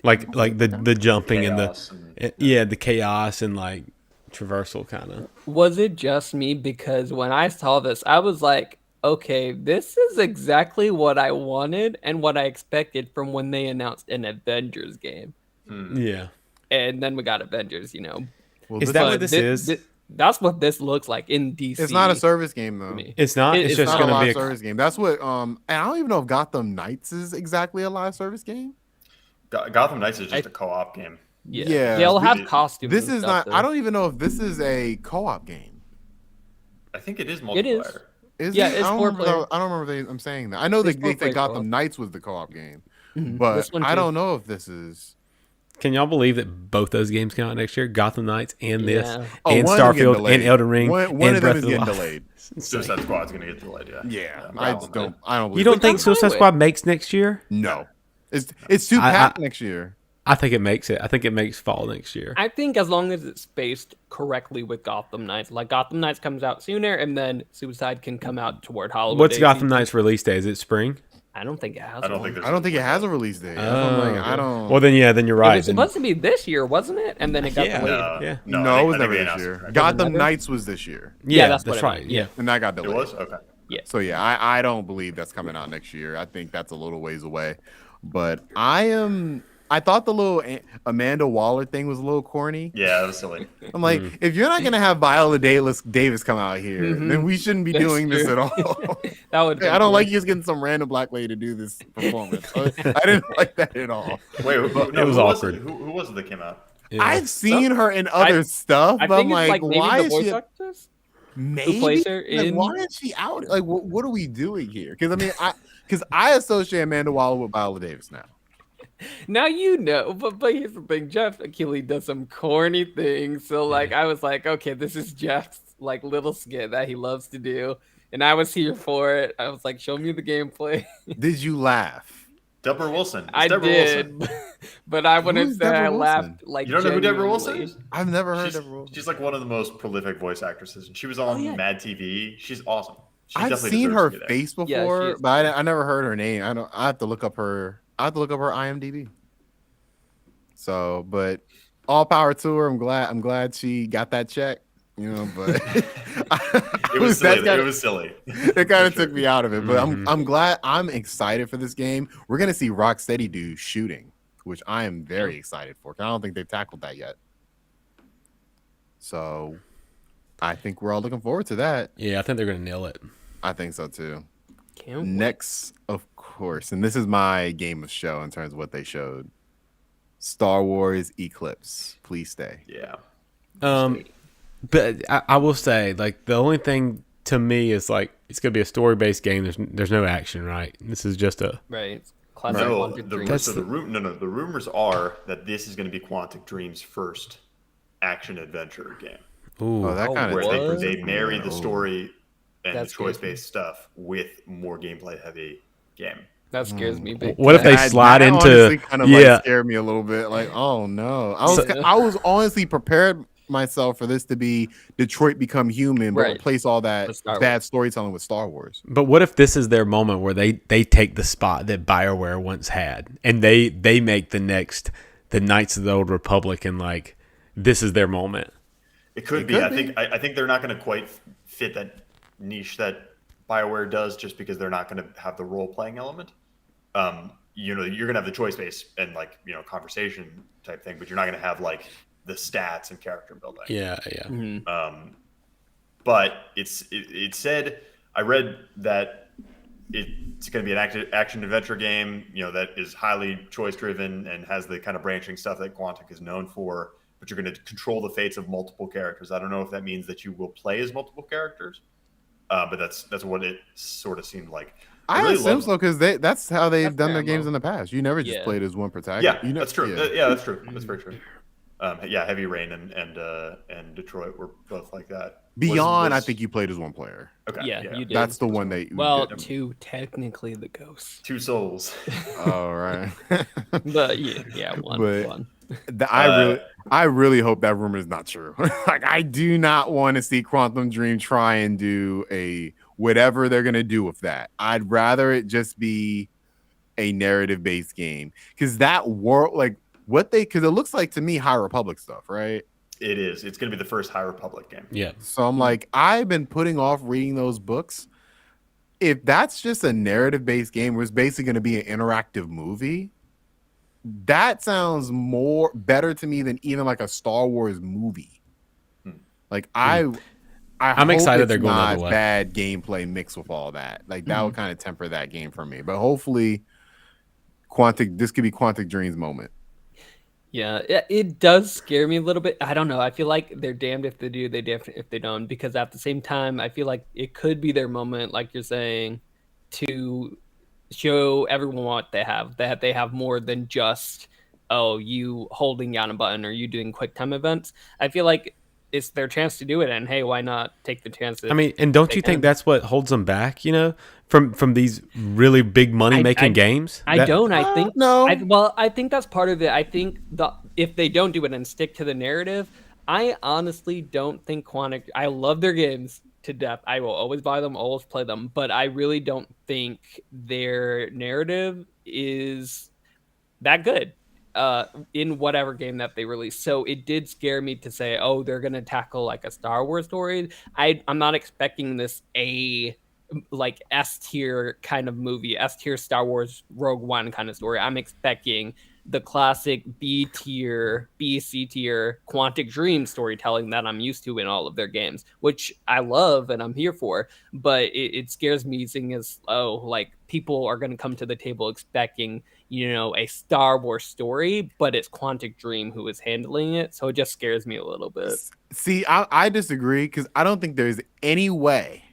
like the jumping and Chaos the chaos and like traversal kind of. Was it just me? Because when I saw this, I was like, okay, this is exactly what I wanted and what I expected from when they announced an Avengers game. Yeah. And then we got Avengers, Well, Is this that But what this is? that's what this looks like in DC. It's not a service game though. to me. It's not. It's It's just It's not a going to live be. service game. That's what. And I don't even know if Gotham Knights is exactly a live service game. Gotham Knights is just a co-op game. Yeah. They'll have This- costumes. This and is stuff, not. I though. don't even know if this is a co-op game. I think it is multiplayer. It is. Is Yeah, it? it's I don't remember. four-player. I don't remember. I'm saying that. I know It's they say four-player Gotham co-op. Knights was the co-op game, Mhm. but This one I too. don't know if this is. Can y'all believe that both those games come out next year? Gotham Knights and this, Yeah. Oh, and one of them getting Starfield, delayed. and Elden Ring, One and of them Breath is of the getting Wild. delayed. It's insane. Suicide Squad's gonna get delayed. Yeah. Yeah, I'm I down just with don't. I don't. You Believe don't it. think I'm fine Suicide with. Squad makes next year? No, it's too I- packed next year. I think it makes it. I think it makes fall next year. I think as long as it's spaced correctly with Gotham Knights, like Gotham Knights comes out sooner, and then Suicide can come out toward holiday. What's Gotham season. Knights release day? Is it spring? I don't think it has. I don't one. think there's. I don't think it has a release date. That's what I'm like, I don't. Well, then then you're It right. was Then, supposed to be this year, wasn't it? And then it got Yeah. delayed. Yeah. No, no, I it think- was I think never they this announced year. it correctly. Gotham never? Knights was this year, Yeah, that's that's what I right. meant, Yeah. and that got It delayed. was okay. Yeah. So yeah, I don't believe that's coming out next year. I think that's a little ways away. But I thought the little Amanda Waller thing was a little corny. Yeah, that was silly. I'm like, if you're not gonna have Viola Davis come out here, Mhm. then we shouldn't be That's doing this true. at all. That would. I don't like you just getting some random black lady to do this performance. I didn't like that at all. Wait, It was awkward. Who was it that came out? Yeah. I've seen her in other stuff, I but I'm think it's like, maybe why the is voice she? actress Maybe plays her like, in. why is she out? Like, what are we doing here? Because I mean, I associate Amanda Waller with Viola Davis now. Now you know, but here's the thing: Jeff Keighley does some corny things. So like, I was like, okay, this is Jeff's like little skit that he loves to do, and I was here for it. I was like, show me the gameplay. Did you laugh? Deborah Wilson. It's I Deborah did, Wilson. but I Who wouldn't is say I Deborah laughed Wilson? like. You don't know who Deborah Wilson genuinely. is? I've never heard She's, of her. she's like one of the most prolific voice actresses, and she was on Oh, yeah. Mad TV. She's awesome. She I've definitely seen deserves her to be there. face Yeah, she before, is. but I never heard her name. I have to look up her. I have to look up her IMDb. So, but all power to her. I'm glad she got that check. You know, but It was silly. It was silly. It kind of took me out of it. But Mhm. I'm glad. I'm excited for this game. We're gonna see Rocksteady do shooting, which I am very excited for. 'Cause I don't think they've tackled that yet. So, I think we're all looking forward to that. Yeah, I think they're gonna nail it. I think so too. Can't wait. Next, of course, and this is my game of show in terms of what they showed. Star Wars Eclipse. Please stay. Yeah. But I will say, like, the only thing to me is like it's gonna be a story-based game. There's no action, right? This is just a Right. Classic No, Quantic Dream. the rumors are that this is going to be Quantic Dream's first action adventure game, ooh. Oh, that Oh, kind of what? where they marry the story and That the scares choice-based stuff with more gameplay-heavy game. That scares me. Big What if time. they slide that into honestly kind of yeah? like scared me a little bit. Like, oh no, So- I was honestly prepared myself for this to be Detroit Become Human, but Right. replace all that With Star bad storytelling with Star Wars. But what if this is their moment where they take the spot that BioWare once had, and they make the Knights of the Old Republic, and like this is their moment. It could It be. could I be. think. I think they're not going to quite fit that niche that BioWare does, just because they're not going to have the role-playing element. You're going to have the choice base and like conversation type thing, but you're not going to have like the stats and character building. Yeah. Mhm. But it said, I read that it's going to be an action adventure game, that is highly choice driven and has the kind of branching stuff that Quantic is known for. But you're going to control the fates of multiple characters. I don't know if that means that you will play as multiple characters, but that's what it sort of seemed like. I really assume love- so because that's how they've That's done their fair, games though. in the past. You never just Yeah. played as one protagonist. Yeah, that's true. Yeah. Yeah, that's true. That's very true. Heavy Rain and Detroit were both like that. Beyond, I Was- think you played as one player. Okay, Yeah, you did. That's the one that. Well, did. two technically the ghosts, Two souls. All right. but yeah, one. But- One. I really hope that rumor is not true. Like, I do not want to see Quantum Dream try and do whatever they're gonna do with that. I'd rather it just be a narrative based game because that world, like because it looks like to me High Republic stuff, right? It is. It's going to be the first High Republic game. Yeah. So I'm like, I've been putting off reading those books. If that's just a narrative based game where it's basically going to be an interactive movie, that sounds better to me than even like a Star Wars movie. Like I'm hope excited it's they're going the not other way. bad gameplay mixed with all that. Like that would kind of temper that game for me. But hopefully, this could be Quantic Dream's moment. Yeah, it does scare me a little bit. I don't know. I feel like they're damned if they do, they damned if they don't. Because at the same time, I feel like it could be their moment, like you're saying, to show everyone what they have. That they have more than just, oh, you holding down a button or you doing quick time events. I feel like it's their chance to do it, and hey, why not take the chance I if mean, and don't they you think can? that's what holds them back? From these really big money making I games. I don't. I think No. I think that's part of it. I think the if they don't do it and stick to the narrative, I honestly don't think Quantic. I love their games to death. I will always buy them, always play them, but I really don't think their narrative is that good in whatever game that they release. So it did scare me to say, oh, they're gonna tackle like a Star Wars story. I'm not expecting this like S tier kind of movie, S tier Star Wars Rogue One kind of story. I'm expecting the classic B tier, B C tier Quantic Dream storytelling that I'm used to in all of their games, which I love and I'm here for. But it scares me seeing as like people are going to come to the table expecting a Star Wars story, but it's Quantic Dream who is handling it, so it just scares me a little bit. See, I disagree because I don't think there's any way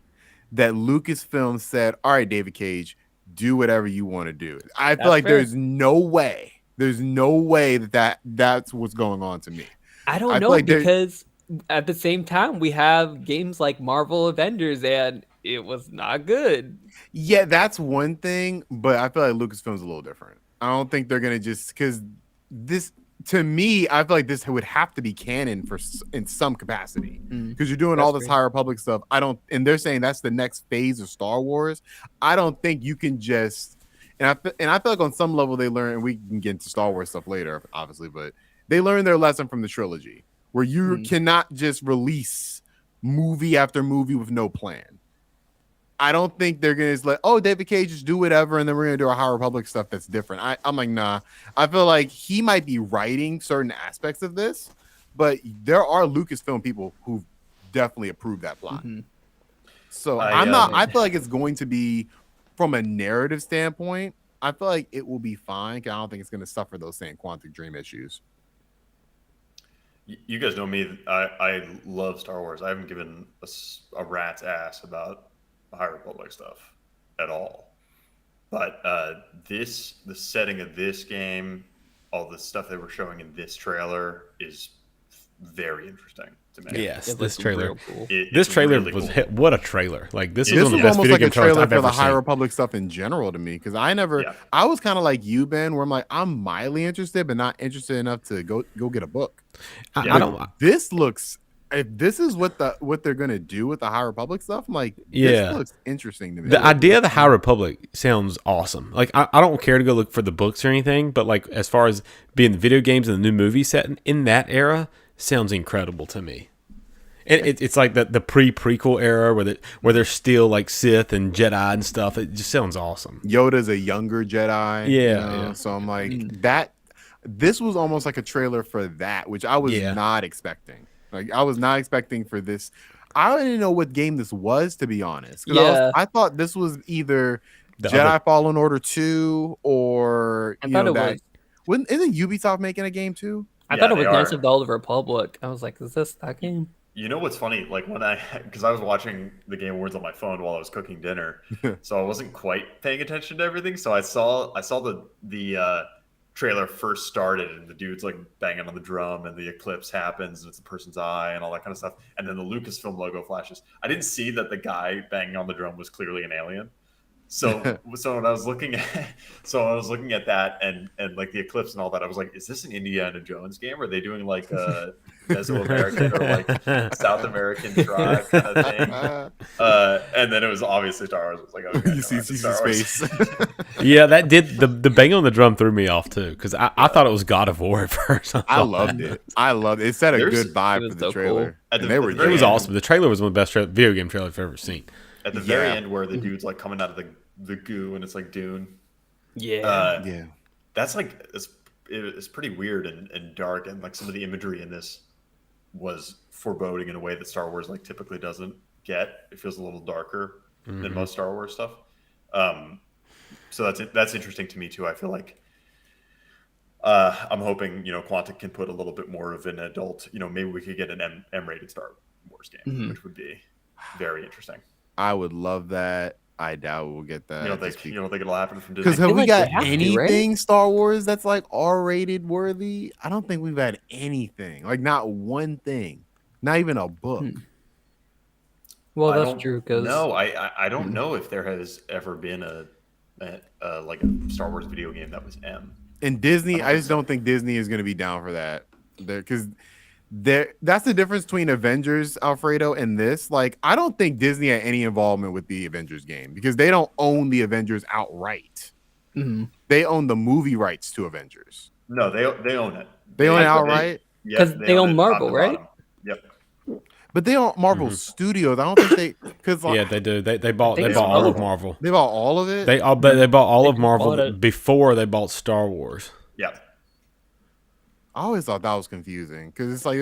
that Lucasfilm said, all right, David Cage, do whatever you want to do. I feel That's like fair. there's no way. There's no way that's what's going on to me. I don't I feel know like because at the same time we have games like Marvel Avengers and it was not good. Yeah, that's one thing, but I feel like Lucasfilm's a little different. I don't think they're gonna just because this to me, I feel like this would have to be canon in some capacity because you're doing That's all this great. High Republic stuff. And they're saying that's the next phase of Star Wars. I don't think you can just and I feel like on some level they learn, and we can get into Star Wars stuff later, obviously, but they learned their lesson from the trilogy where you cannot just release movie after movie with no plan. I don't think they're gonna just let David Cage just do whatever and then we're gonna do our High Republic stuff that's different. I'm like, nah. I feel like he might be writing certain aspects of this, but there are Lucasfilm people who definitely approve that plot. So I feel like it's going to be from a narrative standpoint, I feel like it will be fine. I don't think it's gonna suffer those same Quantic Dream issues. You guys know me. I love Star Wars. I haven't given a rat's ass about High Republic stuff at all. But the setting of this game, all the stuff they were showing in this trailer is very interesting to me. Yes, this trailer. Cool. This trailer really was cool. what a trailer! Like this This was one was of the best almost video like a game trailers trailer I've for ever the High seen. Republic stuff in general to me because I was kind of like you, Ben, where I'm like I'm mildly interested but not interested enough to go get a book. I don't. This looks if this is what they're gonna do with the High Republic stuff, I'm like, Yeah. this looks interesting to me. The idea of the High Republic sounds awesome. Like I don't care to go look for the books or anything, but like as far as being the video games and the new movie set in that era, sounds incredible to me. And it's like the prequel era where they're still like Sith and Jedi and stuff. It just sounds awesome. Yoda's a younger Jedi. Yeah. So I'm like that. This was almost like a trailer for that, which I was not expecting. Like I was not expecting for this. I didn't know what game this was, to be honest. I thought this was either Jedi Fallen Order 2 or Isn't Ubisoft making a game too? I thought it was Knights of the Old Republic. I was like, is this that game? You know what's funny? Like because I was watching the Game Awards on my phone while I was cooking dinner, so I wasn't quite paying attention to everything. So I saw the trailer first started and the dude's like banging on the drum and the eclipse happens and it's a person's eye and all that kind of stuff. And then the Lucasfilm logo flashes. I didn't see that the guy banging on the drum was clearly an alien. So when I was looking at that and like the eclipse and all that, I was like, is this an Indiana Jones game? Are they doing like a Mesoamerican or like South American tribe kind of thing? And then it was obviously Star Wars. I was like, okay, you see Star Wars. space. Yeah, that did the bang on the drum threw me off too because I thought it was God of War at first. I loved it. It set a good vibe for the so trailer. Cool. It was awesome. The trailer was one of the best video game trailers I've ever seen. At the very end, where the dude's like coming out of the goo and it's like Dune. Yeah. That's like it's pretty weird and dark, and like some of the imagery in this was foreboding in a way that Star Wars like typically doesn't get. It feels a little darker than most Star Wars stuff. So that's interesting to me too. I feel like I'm hoping Quantic can put a little bit more of an adult. Maybe we could get an M-rated Star Wars game, which would be very interesting. I would love that. I doubt we'll get that. You don't think it'll happen from Disney? Because have feel we like got they have to, anything right? Star Wars that's like R-rated worthy? I don't think we've had anything. Like not one thing. Not even a book. Well, I that's don't true because know. I don't know if there has ever been a Star Wars video game that was M. And Disney, I I don't just think so. don't think Disney is going to be down for that. Because that's the difference between Avengers, Alfredo, and this. Like, I don't think Disney had any involvement with the Avengers game because they don't own the Avengers outright. They own the movie rights to Avengers. No, they own it. They own it outright? because they own it Marvel, top to right? bottom. Yep. But they own Marvel Studios. I don't think they because Yeah, they do. They bought think all so. of Marvel. they bought all of it. They bought all of They Marvel bought it. before they bought Star Wars. Yeah. I always thought that was confusing because it's like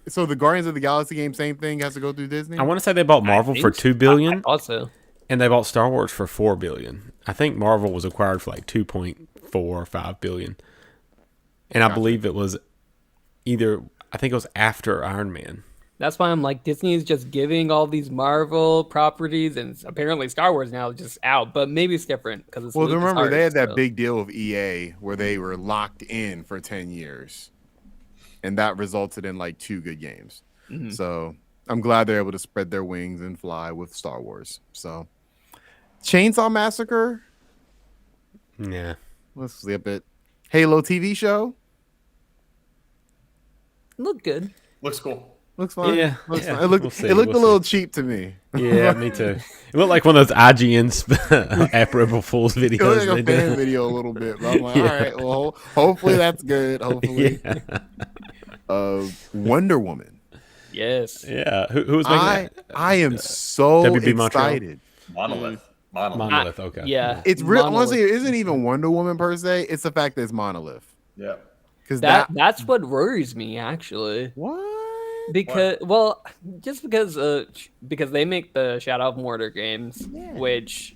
so the Guardians of the Galaxy game, same thing, has to go through Disney. I want to say they bought Marvel for $2 I billion, thought so. and they bought Star Wars for $4 billion. I think Marvel was acquired for like 2.4 or 5 billion, and I believe it was I think it was after Iron Man. That's why I'm like, Disney is just giving all these Marvel properties, and apparently Star Wars now is just out. But maybe it's different because it's Well, remember they had that so. big deal with EA where they were locked in for 10 years, and that resulted in like 2 good games. So I'm glad they're able to spread their wings and fly with Star Wars. So Chainsaw Massacre, Yeah. let's skip it. Halo TV show Look good. Looks cool. looks fun. Yeah, Looks yeah, fun. It looked we'll see, a we'll little cheap to me. Yeah, me too. It looked like one of those IGN April Fool's It looked videos like they a fan did. video a little bit, but I'm like, Yeah. all right, well, hopefully that's good. Hopefully, Yeah. Wonder Woman. Yes. Yeah. Who was making that? I am so WB Montreal? excited. Monolith. Monolith. Okay. Yeah. It's real. Monolith. Honestly, it isn't even Wonder Woman per se. It's the fact that it's Monolith. Yeah. Because That's what worries me actually. what? Because just because they make the Shadow of Mordor games, which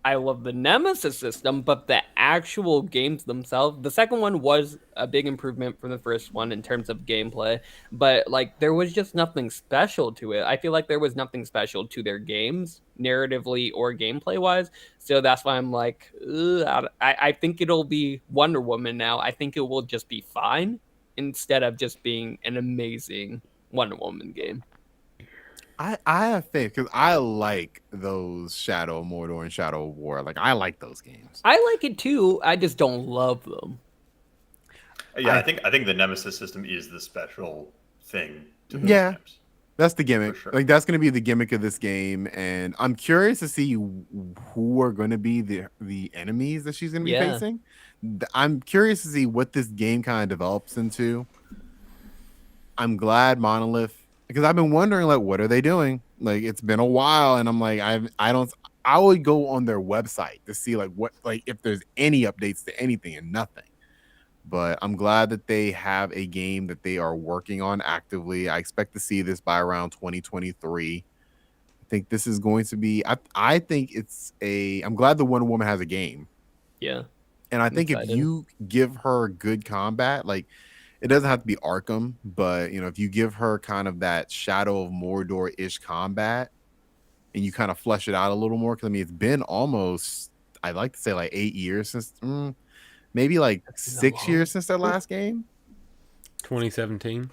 I love the Nemesis system, but the actual games themselves, the second one was a big improvement from the first one in terms of gameplay, but like there was just nothing special to it. I feel like there was nothing special to their games, narratively or gameplay wise. So that's why I'm like, I think it'll be Wonder Woman now. I think it will just be fine instead of just being an amazing Wonder Woman game. I have faith because I like those Shadow of Mordor and Shadow of War. Like I like those games. I like it too. I just don't love them. Yeah, I think the Nemesis system is the special thing to those Yeah. games. That's the gimmick. For sure. Like that's going to be the gimmick of this game, and I'm curious to see who are going to be the enemies that she's going to be Yeah. facing. I'm curious to see what this game kind of develops into. I'm glad Monolith, because I've been wondering like what are they doing? Like it's been a while, and I'm like I would go on their website to see like what like if there's any updates to anything, and nothing. But I'm glad that they have a game that they are working on actively. I expect to see this by around 2023. I think this is going to be. I think I'm glad the Wonder Woman has a game, Yeah. and I I'm think if excited. you give her good combat, like it doesn't have to be Arkham, but if you give her kind of that Shadow of Mordor ish combat, and you kind of flesh it out a little more, because I mean it's been almost, I'd like to say like 8 years since. Maybe like 6 years since their last game. 2017.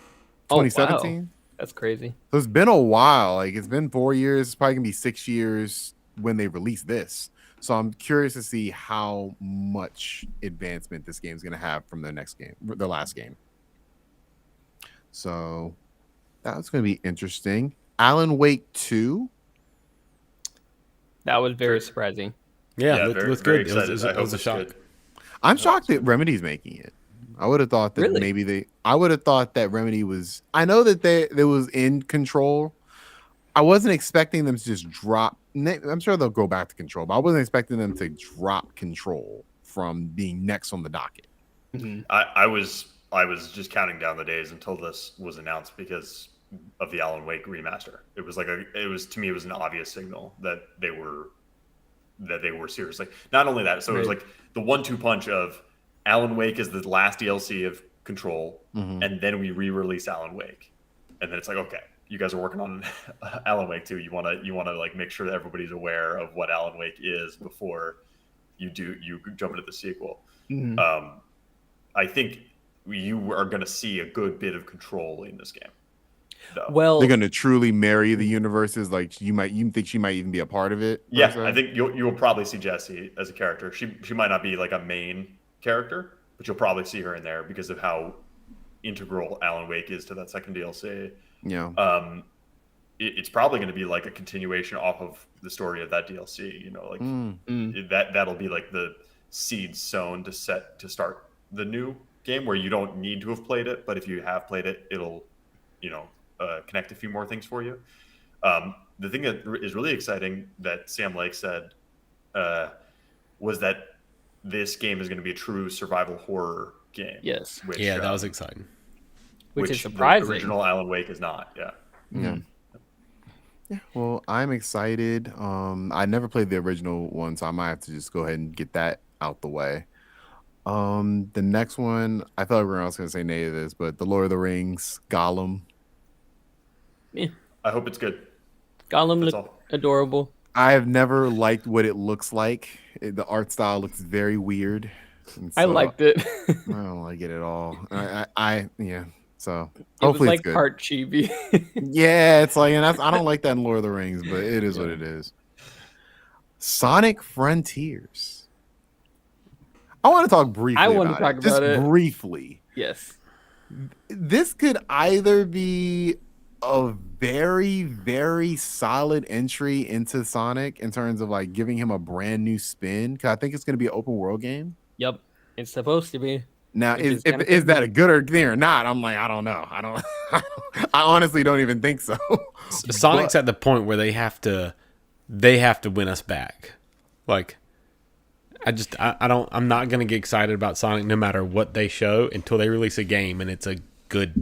Oh, wow. 2017. That's crazy. So it's been a while. Like it's been 4 years. It's probably gonna be 6 years when they release this. So I'm curious to see how much advancement this game is gonna have from the next game, the last game. So that's gonna be interesting. Alan Wake 2. That was very surprising. Yeah, very, looks very good. It was, excited. I it hope was a it's shock. good. I'm shocked that Remedy's making it. I would have thought that Really? maybe I would have thought that Remedy was. I know that they was in Control. I wasn't expecting them to just drop. I'm sure they'll go back to Control, but I wasn't expecting them to drop Control from being next on the docket. I was just counting down the days until this was announced because of the Alan Wake remaster. It was to me it was an obvious signal that they were serious. Like not only that, so it was Right. like the 1-2 punch of Alan Wake is the last DLC of Control, Mhm. and then we re-release Alan Wake, and then it's like, okay, you guys are working on Alan Wake 2. You want to like make sure that everybody's aware of what Alan Wake is before you jump into the sequel. Mhm. I think you are going to see a good bit of Control in this game. though. Well, They're gonna truly marry the universes. Like you think she might even be a part of it. per Yeah, se? I think you'll probably see Jessie as a character. She might not be like a main character, but you'll probably see her in there because of how integral Alan Wake is to that second DLC. Yeah. It's probably going to be like a continuation off of the story of that DLC. You know, like that'll be like the seed sown to start the new game, where you don't need to have played it, but if you have played it, it'll connect a few more things for you. The thing that is really exciting that Sam Lake said was that this game is going to be a true survival horror game. Yes. Which, Yeah, that was exciting. Which is the surprising. original Alan Wake is not. Yeah. Yeah. Yeah. Well, I'm excited. I never played the original one, so I might have to just go ahead and get that out the way. The next one, I thought everyone else was gonna say nay to this, but the Lord of the Rings, Gollum. Yeah. I hope it's good. Gollum That's looked all. adorable. I have never liked what it looks like. The art style looks very weird. And I so liked it. I don't like it at all. Yeah. So It was hopefully like it's good. part chibi. Yeah, it's like, and I don't like that in Lord of the Rings, but it is what it is. Sonic Frontiers. I want to talk briefly. I want to about talk it. about Just it. briefly. Yes. This could either be a very, very solid entry into Sonic in terms of like giving him a brand new spin, because I think it's going to be an open world game. Yep. It's supposed to be. Now, Which is is kinda that a good thing or not? I'm like, I don't know. I don't. I honestly don't even think so. Sonic's at the point where they have to win us back. Like, I'm not gonna get excited about Sonic no matter what they show until they release a game and it's a good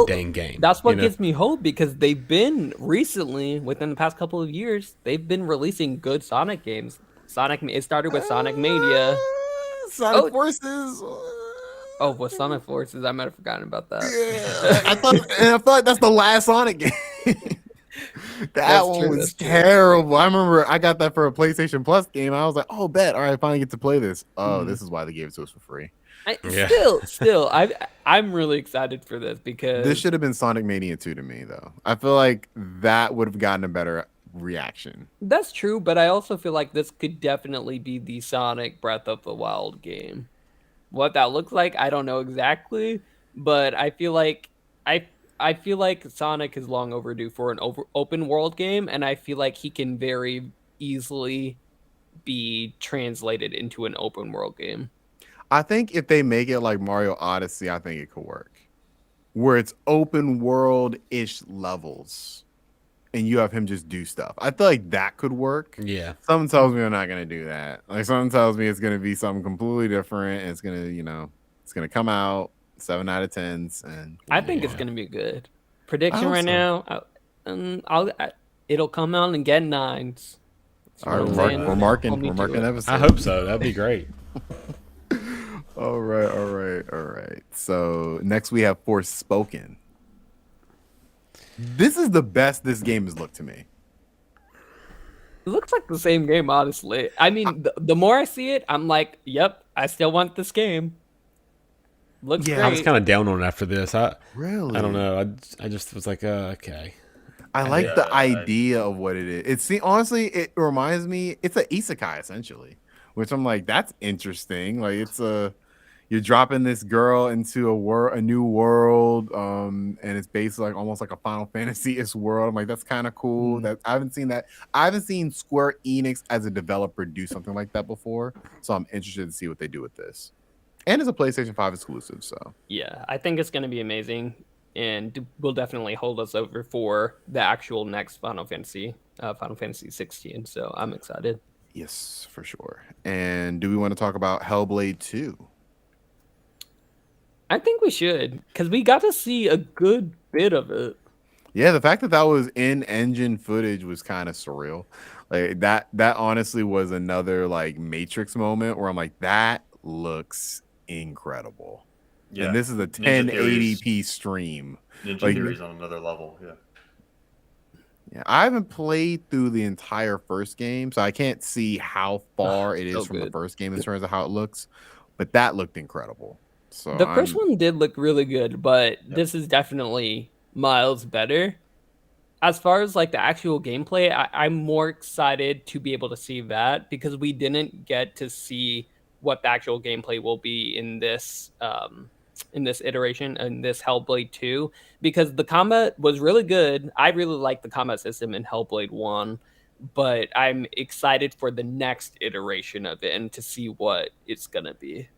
dang game. That's what you know? gives me hope, because they've been recently, within the past couple of years, they've been releasing good Sonic games. It started with Sonic Mania. Sonic Forces. Oh, with Sonic Forces, I might have forgotten about that. Yeah, I thought that's the last Sonic game. That one was terrible. I remember I got that for a PlayStation Plus game. I was like, "Oh, bet! All right, I finally get to play this." Oh, this is why they gave it to us for free. Still, I'm really excited for this, because This should have been Sonic Mania 2 to me, though. I feel like that would have gotten a better reaction. That's true, but I also feel like this could definitely be the Sonic Breath of the Wild game. What that looks like, I don't know exactly, but I feel like Sonic is long overdue for an open world game, and I feel like he can very easily be translated into an open world game. I think if they make it like Mario Odyssey, I think it could work. Where it's open world-ish levels and you have him just do stuff. I feel like that could work. Yeah. Something tells me we're not going to do that. Like something tells me it's going to be something completely different. And it's going to, it's going to come out 7 out of 10s. And I think it's going to be good. Prediction right now, it'll come out and get 9s. All right, we're marking episode. I hope so. That'd be great. All right. So next we have Forspoken. This is the best this game has looked to me. It looks like the same game, honestly. I mean, the more I see it, I'm like, yep, I still want this game. Looks great. I was kind of down on it after this. Really? I don't know. I just was like, okay. I like the idea of what it is. Honestly, it reminds me, it's an isekai essentially, which I'm like, that's interesting. Like you're dropping this girl into a new world, and it's basically like almost like a Final Fantasy-ish world. I'm like, that's kind of cool. That I haven't seen Square Enix as a developer do something like that before. So I'm interested to see what they do with this. And it's a PlayStation 5 exclusive, so yeah, I think it's going to be amazing, and will definitely hold us over for the actual next Final Fantasy 16. So I'm excited. yes, for sure. And do we want to talk about Hellblade 2? I think we should, because we got to see a good bit of it. Yeah, the fact that was in-engine footage was kind of surreal. Like that honestly was another like Matrix moment where I'm like, that looks incredible. Yeah. And this is a Ninja Theory's 1080p stream. Ninja Like, Theory's on another level. Yeah. yeah, I haven't played through the entire first game, so I can't see how far it is so from the good. first game in terms of how it looks. But that looked incredible. So The first I'm one did look really good, but this is definitely miles better. As far as like the actual gameplay, I'm more excited to be able to see that because we didn't get to see what the actual gameplay will be in this iteration in this Hellblade 2 because the combat was really good. I really liked the combat system in Hellblade 1, but I'm excited for the next iteration of it and to see what it's gonna be.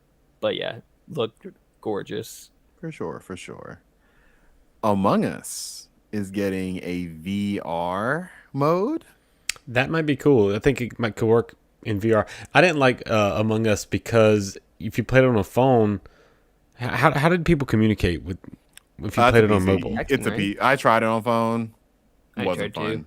But yeah, looked gorgeous. for sure, for sure. Among Us is getting a VR mode. That might be cool. I think it might could work in VR. I didn't like Among Us because if you played it on a phone, how did people communicate with if you It's played a it on PC. mobile? It's a Right? P. I tried it on phone. I Wasn't tried to. fun.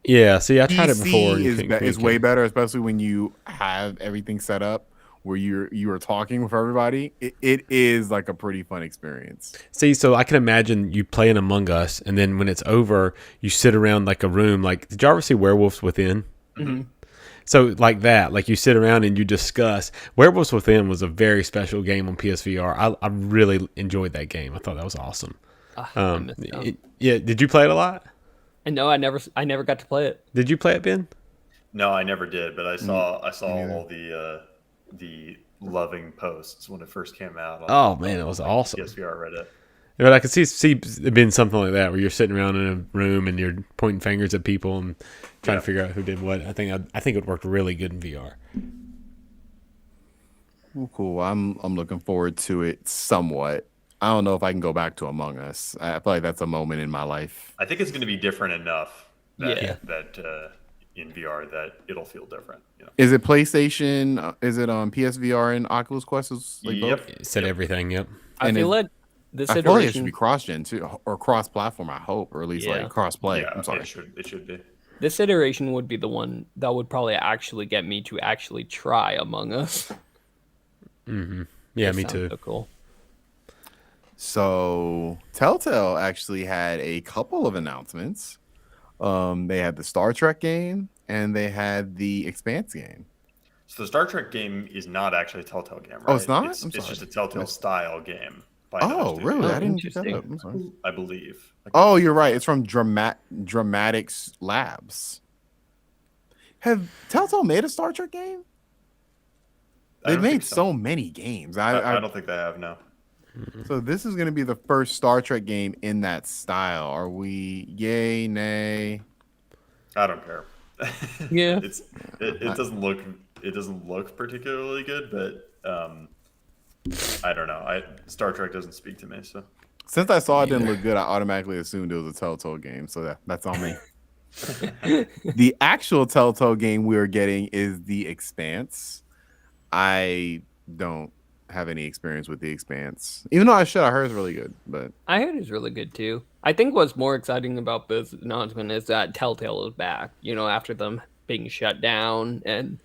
Yeah, see, I tried it before. And PC is couldn't is way communicate. better, especially when you have everything set up where you are talking with everybody. It is like a pretty fun experience. See, so I can imagine you playing Among Us, and then when it's over, you sit around like a room. Like, did you ever see Werewolves Within? Mm-hmm. So like that, like you sit around and you discuss. Werewolves Within was a very special game on PSVR. I really enjoyed that game. I thought that was awesome. I missed out. Yeah, did you play it a lot? And no, I never got to play it. Did you play it, Ben? No, I never did, but I saw neither. all the loving posts when it first came out. Oh man, it was awesome. PSVR Reddit. But I could see it being something like that where you're sitting around in a room and you're pointing fingers at people and trying to figure out who did what. I think it would work really good in VR. Well, cool. I'm looking forward to it somewhat. I don't know if I can go back to Among Us. I feel like that's a moment in my life. I think it's going to be different enough that Yeah. in VR that it'll feel different. You know? Is it PlayStation? Is it on PSVR and Oculus Quest? Is like both? It said everything. Yep. I And feel it- like this I feel like it should iteration, be cross-gen too, or cross-platform. I hope, or at least Yeah. like cross-play. Yeah, I'm sorry. it should be. this iteration would be the one that would probably actually get me to actually try Among Us. Yeah, It me sounds too. so cool. So Telltale actually had a couple of announcements. They had the Star Trek game and they had the Expanse game. So the Star Trek game is not actually a Telltale game, right? Oh, it's not? I'm It's sorry. just a Telltale style game. By another Oh, studio, really? Oh, I didn't pick that interesting. up. I'm sorry. I believe. Oh, you're right. It's from Dramatics Labs. Have Telltale made a Star Trek game? I They've don't made think so many games. I don't think they have. No. So this is going to be the first Star Trek game in that style. Are we yay, nay? I don't care. Yeah. It doesn't look particularly good, but I don't know. Star Trek doesn't speak to me, so Since I saw it didn't look good, I automatically assumed it was a Telltale game. So that's on me. The actual Telltale game we're getting is The Expanse. I don't have any experience with The Expanse, even though I heard it's really good. But I heard it's really good too. I think what's more exciting about this announcement is that Telltale is back. You know, after them being shut down and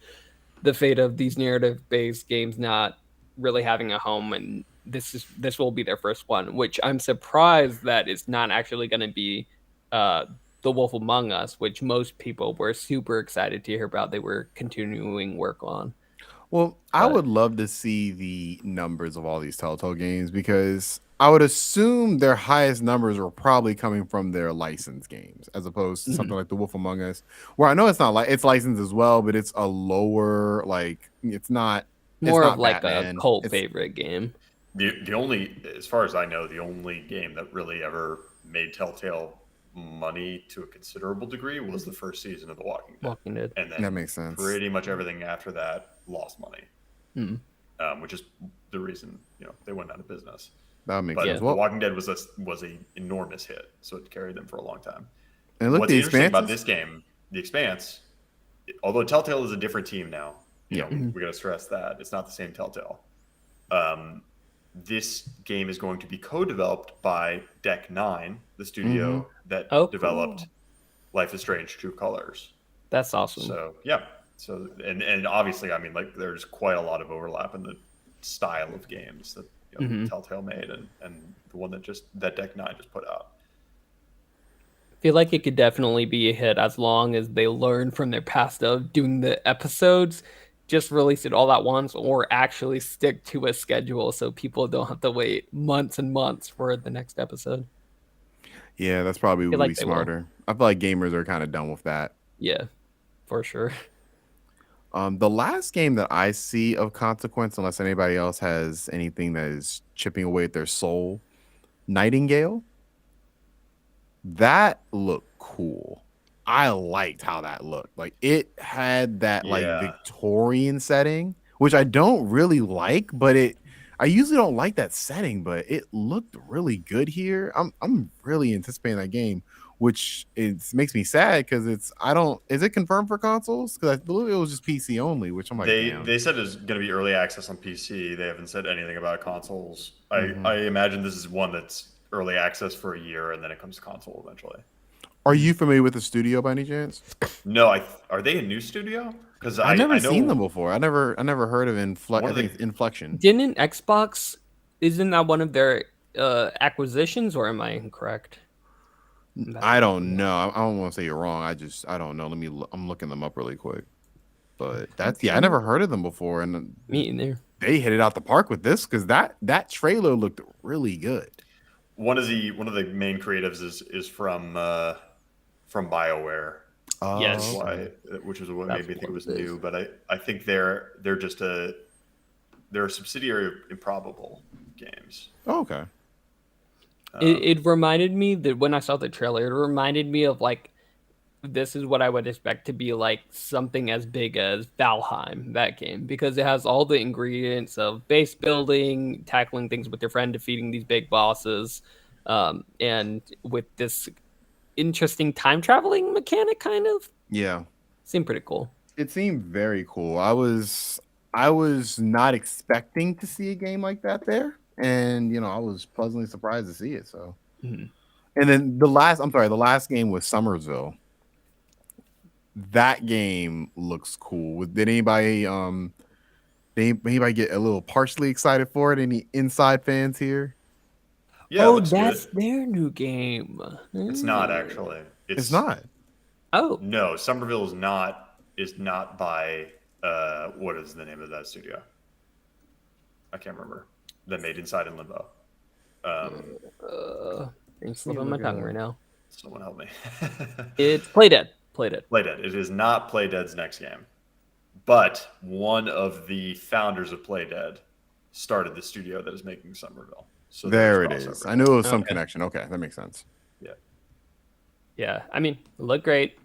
the fate of these narrative-based games not really having a home, and this will be their first one. Which I'm surprised that it's not actually going to be The Wolf Among Us, which most people were super excited to hear about. They were continuing work on. well, I But- would love to see the numbers of all these Telltale games because I would assume their highest numbers are probably coming from their licensed games, as opposed to something like The Wolf Among Us, where I know it's not like it's licensed as well, but it's a lower it's not More not of like Batman. a cult It's- favorite game. the only, as far as I know, the only game that really ever made Telltale money to a considerable degree was the first season of The Walking Dead, Walking Dead. and then That makes sense. pretty much everything after that lost money, which is the reason they went out of business. That makes But sense. The Well, Walking Dead was a enormous hit, so it carried them for a long time. and look, What's The interesting about Expanse. this game, The Expanse, although Telltale is a different team now, Yeah. we got to stress that it's not the same Telltale. This game is going to be co-developed by Deck 9, the studio that Oh, developed cool. Life is Strange: True Colors. That's awesome. So yeah, and obviously, I mean, like, there's quite a lot of overlap in the style of games that Telltale made, and the one that Deck 9 just put out. I feel like it could definitely be a hit as long as they learn from their past of doing the episodes, just release it all at once, or actually stick to a schedule so people don't have to wait months and months for the next episode. Yeah, that's probably would like be they will. smarter. I feel like gamers are kind of done with that. Yeah, for sure. The last game that I see of consequence, unless anybody else has anything that is chipping away at their soul, Nightingale. That looked cool. I liked how that looked. Like it had that like Yeah. Victorian setting, which I don't really like, but I usually don't like that setting, but it looked really good here. I'm really anticipating that game, which makes me sad because is it confirmed for consoles? Because I believe it was just PC only, which I'm like, damn. They said it's going to be early access on PC. They haven't said anything about consoles. Mhm. I imagine this is one that's early access for a year and then it comes to console eventually. Are you familiar with the studio by any chance? No, are they a new studio? Because I've never I know seen them before. I never heard of One I of think the- it's Inflection. Didn't Xbox, isn't that one of their acquisitions, or am I incorrect? I don't know. I don't want to say you're wrong. I don't know. I'm looking them up really quick. But I never heard of them before, and Me either. they hit it out the park with this because that trailer looked really good. one of the main creatives is from BioWare. Yes. Which is what That's made me think it was what it is. new. But I think they're just they're a subsidiary of Improbable Games. Oh, okay. It reminded me that when I saw the trailer, it reminded me of like, this is what I would expect to be like something as big as Valheim, that game, because it has all the ingredients of base building, tackling things with your friend, defeating these big bosses, and with this interesting time traveling mechanic, kind of Yeah. seemed pretty cool. It seemed very cool. I was not expecting to see a game like that there, and I was pleasantly surprised to see it. So, Mhm. and then the last game was Somersville. That game looks cool. Did anybody get a little partially excited for it? Any inside fans here? Yeah, it Oh, looks that's good. their new game. It's not actually. It's not. Oh, No, Somerville is not by what is the name of that studio? I can't remember. That made Inside and Limbo. it's slipping my tongue right now. Someone help me. It's Playdead. Playdead. Playdead. It is not Playdead's next game, but one of the founders of Playdead started the studio that is making Somerville. So There it there's is. crossover. I knew it was some Okay. connection. Okay, that makes sense. Yeah, I mean, it looked great.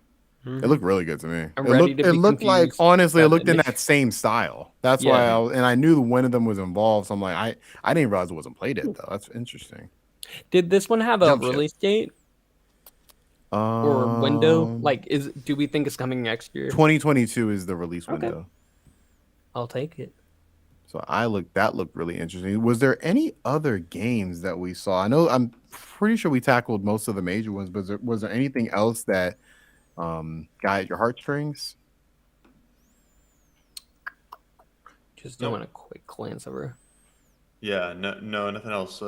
It looked really good to me. I'm It ready looked, to it be looked like, confused honestly, it by the looked in name. that same style. That's Yeah. why I knew one of them was involved. So I'm like, I didn't realize it wasn't Playdead though. That's interesting. Did this one have a Jump ship. release date or window? Um, Like, do we think it's coming next year? 2022 is the release Okay. window. I'll take it. So that looked really interesting. Was there any other games that we saw? I'm pretty sure we tackled most of the major ones, but was there anything else that got at your heartstrings? Just Nope. doing a quick glance over. Yeah, no, nothing else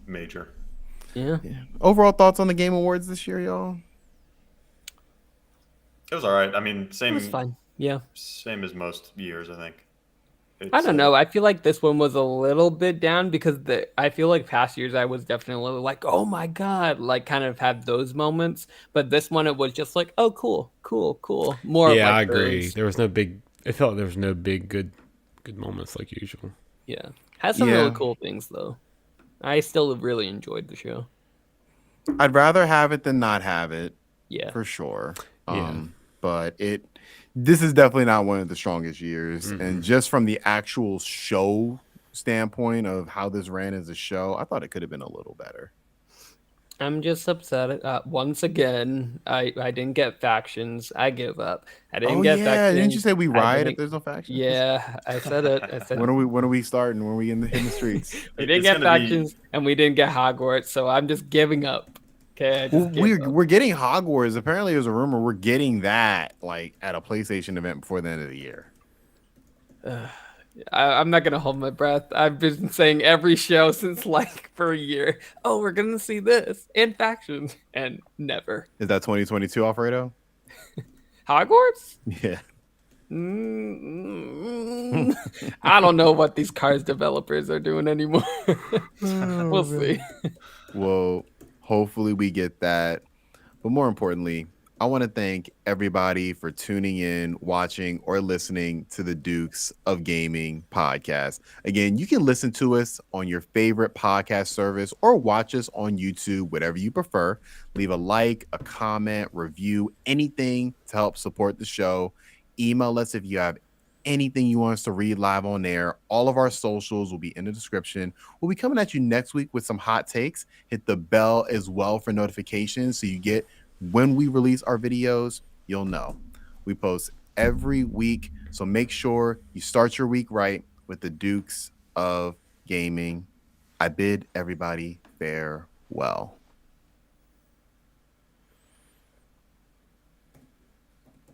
major. Yeah. Overall thoughts on the Game Awards this year, y'all? It was all right. I mean, It same was fine. Yeah. same as most years, I think. I don't know. I feel like this one was a little bit down because I feel like past years I was definitely like, oh my God, like kind of had those moments. But this one, it was just like, oh, cool. More Yeah, like I agree. those- There was no big. It felt like there was no big good moments like usual. Yeah. Has some Yeah. really cool things, though. I still really enjoyed the show. I'd rather have it than not have it, Yeah. for sure. Yeah. But this is definitely not one of the strongest years. And just from the actual show standpoint of how this ran as a show, I thought it could have been a little better. I'm just upset. Once again, I didn't get factions. I give up. I didn't Oh get yeah, factions. didn't you say we I riot if didn't- there's no factions? Yeah, I said it. I said When are we starting? When are we in the streets? we didn't It's get gonna be- factions and we didn't get Hogwarts, so I'm just giving up. Okay, I just give up. We're getting Hogwarts. Apparently, there's a rumor we're getting that like at a PlayStation event before the end of the year. I'm not gonna hold my breath. I've been saying every show since like for a year. Oh, we're gonna see this in factions, and never. Is that 2022, Alfredo? Hogwarts? Yeah. Mm, I don't know what these cars developers are doing anymore. We'll see. Well, hopefully we get that. But more importantly, I want to thank everybody for tuning in, watching, or listening to the Dukes of Gaming podcast. Again, you can listen to us on your favorite podcast service or watch us on YouTube, whatever you prefer. Leave a like, a comment, review, anything to help support the show. Email us if you have anything you want us to read live on air. All of our socials will be in the description. We'll be coming at you next week with some hot takes. Hit the bell as well for notifications so you get when we release our videos. You'll know. We post every week, so make sure you start your week right with the Dukes of Gaming. I bid everybody farewell.